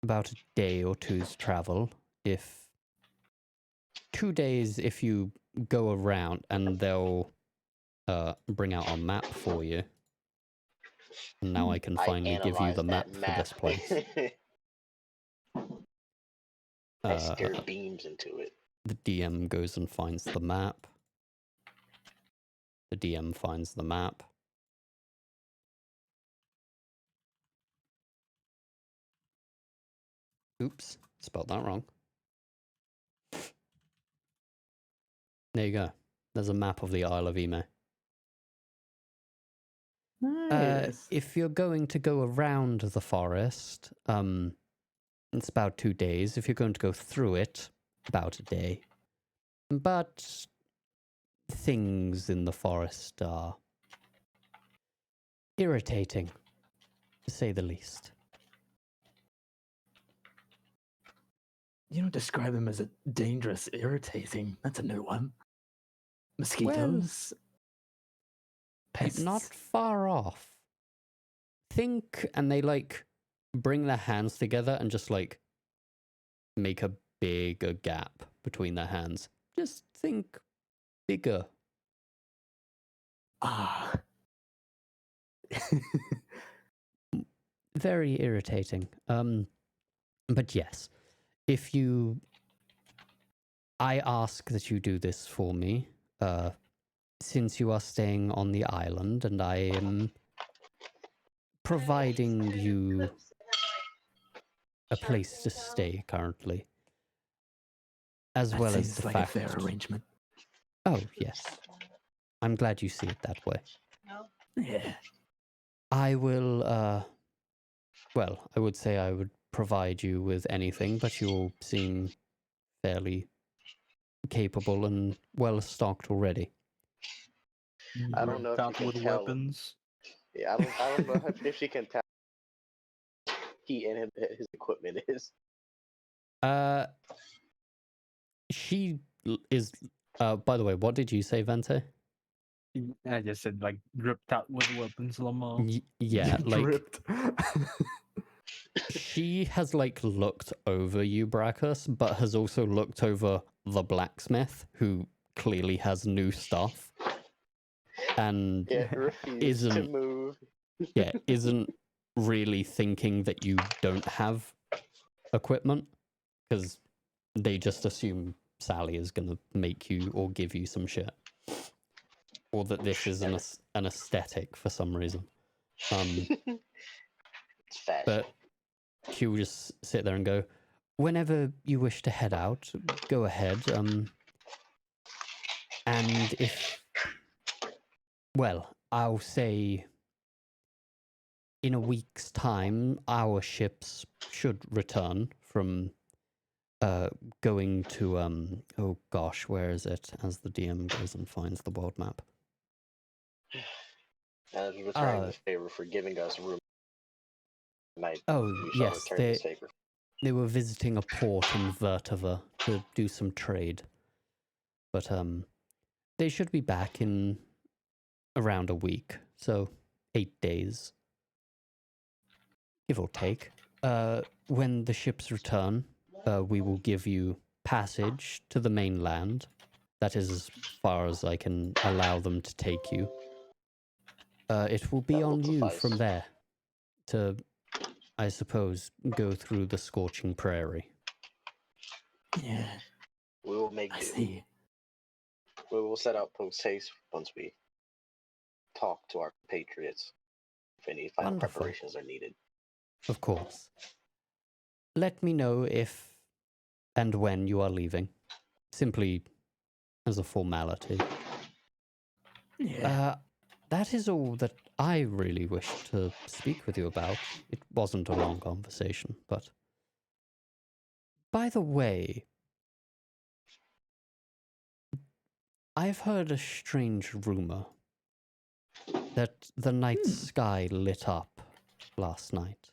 about a day or two's travel. 2 days if you go around, and they'll bring out a map for you. And now I can finally give you the analyzed map that for this place. I stare beams into it. The DM goes and finds the map. The DM finds the map. Oops, spelled that wrong. There you go. There's a map of the Isle of Ime. Nice. If you're going to go around the forest, it's about 2 days. If you're going to go through it, about a day. But things in the forest are irritating, to say the least. You don't describe them as a dangerous, irritating. That's a new one. Mosquitoes. Pests. Not far off. Think, and they like bring their hands together and just like make a bigger gap between their hands. Just think bigger. Ah. Very irritating. But yes, if you, I ask that you do this for me, since you are staying on the island and I am providing you a place to stay currently, as That well as seems the like fact. a fair arrangement. Oh yes, I'm glad you see it that way. Yeah. I will. Well, I would say I would provide you with anything, but you all seem fairly capable and well stocked already. I don't know if Stocked you with can tell. weapons. Yeah, I don't know if she can tell. He and his equipment is. She is. By the way, what did you say, Vente? I just said like dripped out with weapons, Lamar. Yeah, like Dripped. she has like looked over you, Brackus, but has also looked over the blacksmith, who clearly has new stuff, and Refused to isn't move. isn't really thinking that you don't have equipment, because they just assume Sally is gonna make you or give you some shit, or that this is an aesthetic for some reason. It's fashion. But she will just sit there and go, whenever you wish to head out, go ahead. And if, well, I'll say in a week's time, our ships should return from going to, oh gosh, where is it? As the DM goes and finds the world map. As returning the favor for giving us room. Oh, we shall yes, return this favor. they were visiting a port in Vertiva to do some trade. But they should be back in around a week, so 8 days, give or take. When the ships return, we will give you passage to the mainland. That is as far as I can allow them to take you. It will be That will on you suffice. from there to, I suppose, go through the scorching prairie. Yeah. We will make I do. see. We will set out post haste once we talk to our patriots if any final Wonderful. preparations are needed. Of course. Let me know if and when you are leaving. Simply as a formality. Yeah. That is all that I really wished to speak with you about. It wasn't a long conversation, but... By the way, I've heard a strange rumor that the night sky lit up last night.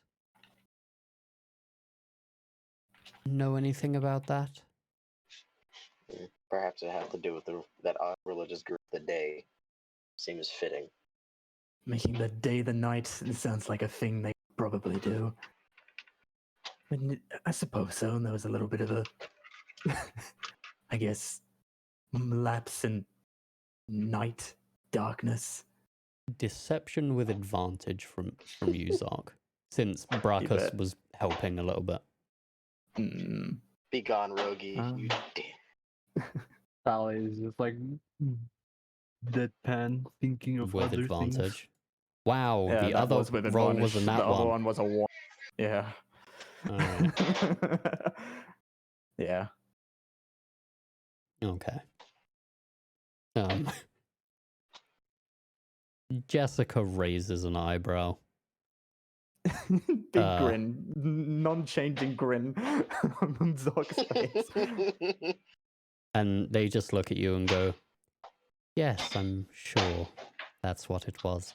Know anything about that? Perhaps it has to do with that religious group. The day seems fitting. Making the day the night sounds like a thing they probably do. I suppose so, and there was a little bit of a, I guess, lapse in night darkness. Deception with advantage from you, Zark, since Brackus bet. was helping a little bit. Be gone, Rogi. You damn. Sally is just like deadpan, thinking of with other advantage. things. Wow, Yeah, the that other was with roll was advantage. a The nat other one. one was a 1. Yeah. Alright. Yeah. Okay. Jessica raises an eyebrow. Big grin, non-changing grin on Zock's face. And they just look at you and go, yes, I'm sure that's what it was.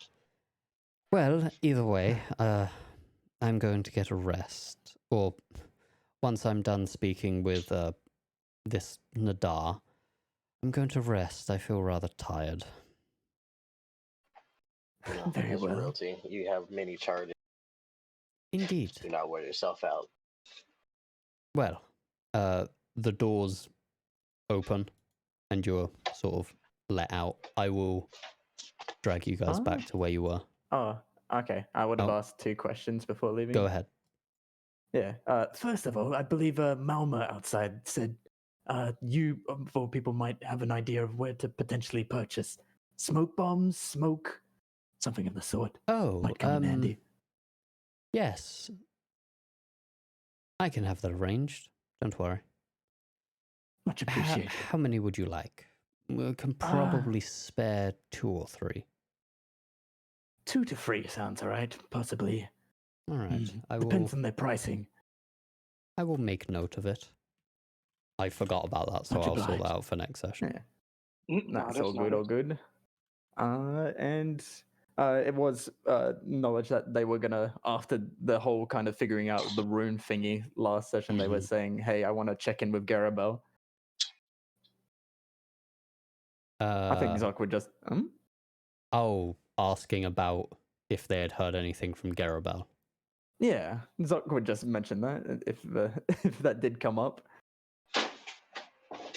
Well, either way, I'm going to get a rest. Or once I'm done speaking with this Nadar, I'm going to rest. I feel rather tired. Very As well. royalty, you have many charges. Indeed. Do not wear yourself out. Well, the doors open and you're sort of let out. I will drag you guys back to where you were. Oh, okay. I would have Oh. asked 2 questions before leaving. Go ahead. Yeah. First of all, I believe Malma outside said you, of all people, might have an idea of where to potentially purchase smoke bombs, something of the sort. Oh, Might come in handy. yes. I can have that arranged. Don't worry. Much appreciated. How many would you like? We can probably spare 2 or 3. 2 to 3 sounds all right. Possibly. All right. Depends on their pricing. I will make note of it. I forgot about that, so Much I'll sort that obliged. out for next session. Yeah. That's all good, all good. And it was knowledge that they were gonna, after the whole kind of figuring out the rune thingy last session, they were saying, "Hey, I want to check in with Garabel." I think Zoc would just, Oh, asking about if they had heard anything from Garabel. Yeah, Zoc would just mention that if if that did come up.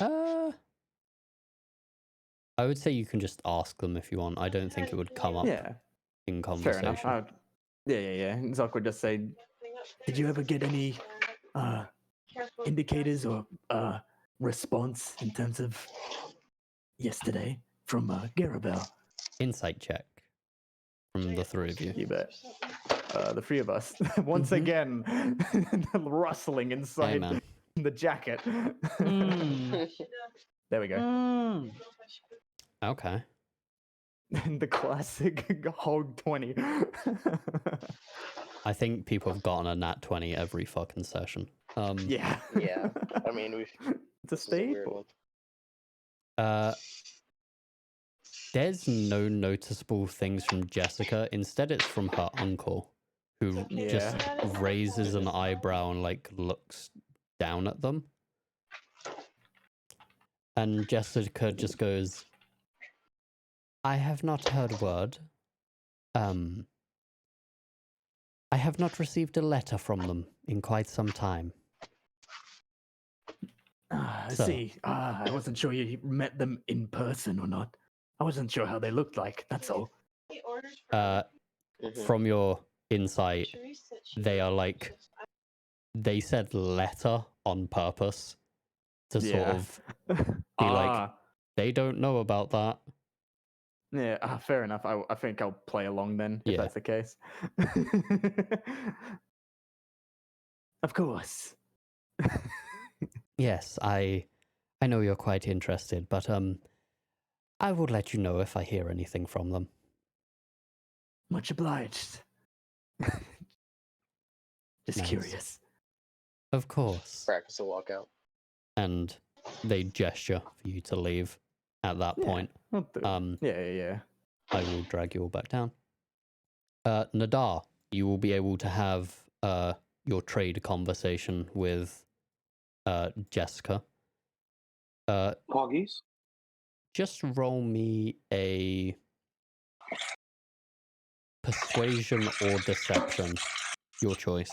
I would say you can just ask them if you want. I don't think it would come up Yeah, in fair enough. conversation. Yeah. Zoc would just say, "Did you ever get any indicators or response in terms of yesterday from Garabel?" Insight check from the 3 of you. You bet. The 3 of us. Once again, the rustling inside Hey, man. the jacket. There we go. Okay. The classic hog 20. I think people have gotten a nat 20 every fucking session. Yeah. Yeah. I mean, it's a this is a weird staple. one. There's no noticeable things from Jessica. Instead, it's from her uncle, who just raises an eyebrow and like looks down at them. And Jessica just goes, I have not heard word. I have not received a letter from them in quite some time. I So- see. I wasn't sure you met them in person or not. I wasn't sure how they looked like, that's all. From your insight, they are like, they said letter on purpose to sort Yeah. of be like, they don't know about that. Yeah, fair enough. I think I'll play along then, if Yeah. that's the case. Of course. Yes, I know you're quite interested, but I will let you know if I hear anything from them. Much obliged. Just Nice. curious. Of course. Practice a walkout. And they gesture for you to leave at that Yeah, point. I'll do it. Yeah. I will drag you all back down. Nadar, you will be able to have your trade conversation with Jessica. Hoggies? Just roll me a persuasion or deception. Your choice.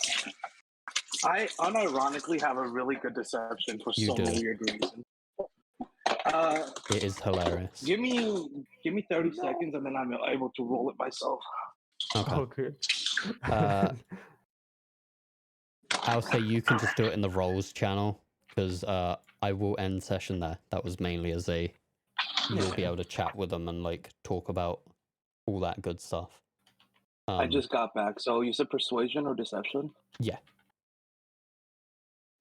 I unironically have a really good deception for You some do. weird reason. It is hilarious. Give me 30 seconds and then I'm able to roll it myself. Okay. Oh, good. I'll say you can just do it in the roles channel because I will end session there. That was mainly as a you'll be able to chat with them and like talk about all that good stuff. I just got back. So you said persuasion or deception? Yeah.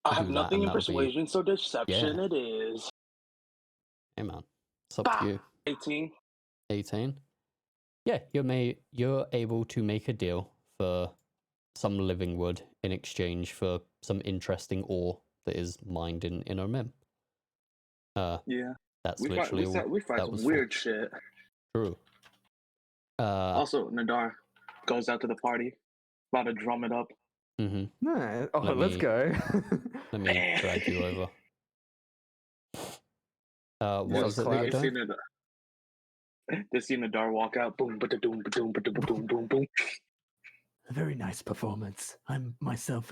I do have that nothing and in that'll be- persuasion, so deception Yeah. it is. Hey man, it's up to you. 18. 18. Yeah, you're able to make a deal for some living wood in exchange for some interesting ore that is mined in Inner Mim. Yeah. That's We fight, literally all we fight that some was weird shit. true. Also, Nadar goes out to the party, about to drum it up. Mm-hmm. Nice. Oh, Let let's me- go. Let me drag you over. What is it that you're doing? Just see Nadar walk out. Boom, ba-da-doom, ba-doom, ba-doom, boom, boom, boom. A very nice performance. I'm myself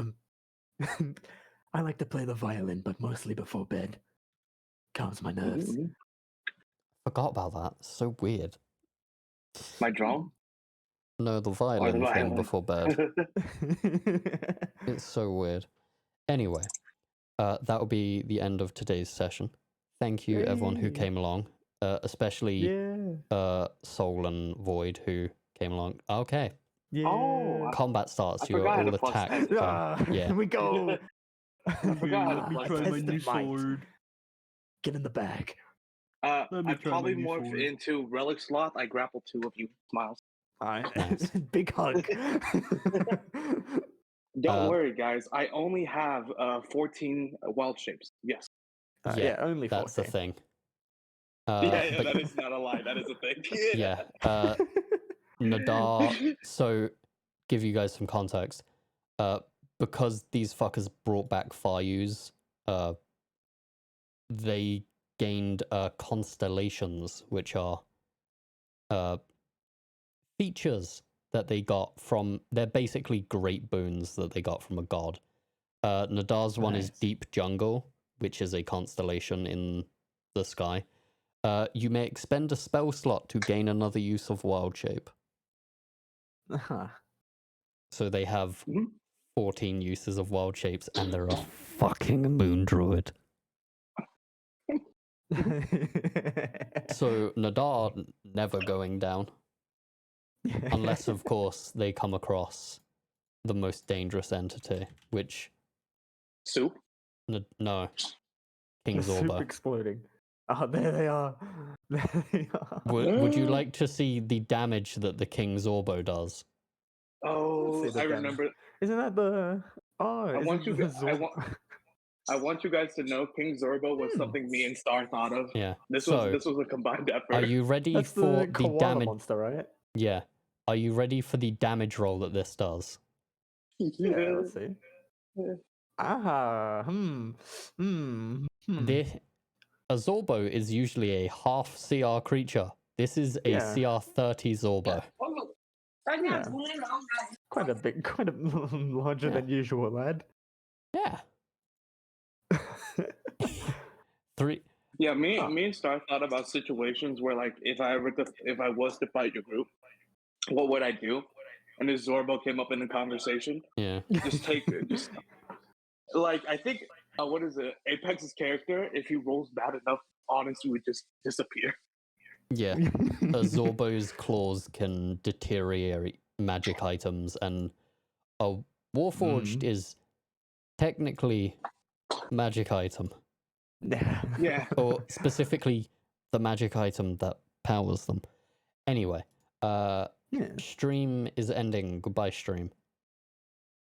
I like to play the violin, but mostly before bed. Calms my nerves. Forgot about that. So weird. My drum? No, the violin thing violin. before bed. It's so weird. Anyway, that will be the end of today's session. Thank you, everyone who Yay. came along, especially Yeah. Soul and Void who came along. Okay, Yeah. Oh, combat starts. I You're forgot how all to plus attacked. test. Yeah. Here we go. I forgot how to plus Test test. of might. Get in the bag. I'd probably morph into Relic Sloth. I grapple 2 of you. Smiles. Nice. Big hug. Don't worry, guys. I only have 14 wild shapes. Yes. Yeah, only 14. That's the thing. Yeah, but that is not a lie. That is a thing. yeah, Nadar. So, give you guys some context. Because these fuckers brought back Fayus, they gained constellations, which are features that they got from. They're basically great boons that they got from a god. Nadar's one is Nice. Deep Jungle, which is a constellation in the sky. You may expend a spell slot to gain another use of Wild Shape. Uh-huh. So they have Mhm. 14 uses of Wild Shapes, and they're a fucking Moon Druid. So Nadar never going down, unless of course they come across the most dangerous entity, which Soup? no, King The soup Zorba. exploding. Oh, there they are. There they are. Would you like to see the damage that the King Zorbo does? Oh, see the I damage. remember. Isn't that the? Oh, I want you. I want you guys to know King Zorbo was something me and Star thought of. Yeah. This So, was a combined effort. are you ready That's for the the koala damage? monster, right? Yeah. Are you ready for the damage roll that this does? Yeah. Let's see. Ah. A Zorbo is usually a half CR creature. This is a Yeah. CR 30 Zorbo. Yeah. Quite a big, quite a larger Yeah. than usual, lad. Yeah. Three. Yeah, me and Star thought about situations where, like, if I was to fight your group, what would I do? And if Zorbo came up in the conversation, Yeah. just like, I think what is it? Apex's character, if he rolls bad enough, honestly, would just disappear. Yeah. A Zorbo's claws can deteriorate magic items, and a Warforged is technically magic item, Yeah. or specifically the magic item that powers them. Anyway, Yeah. stream is ending. Goodbye, stream.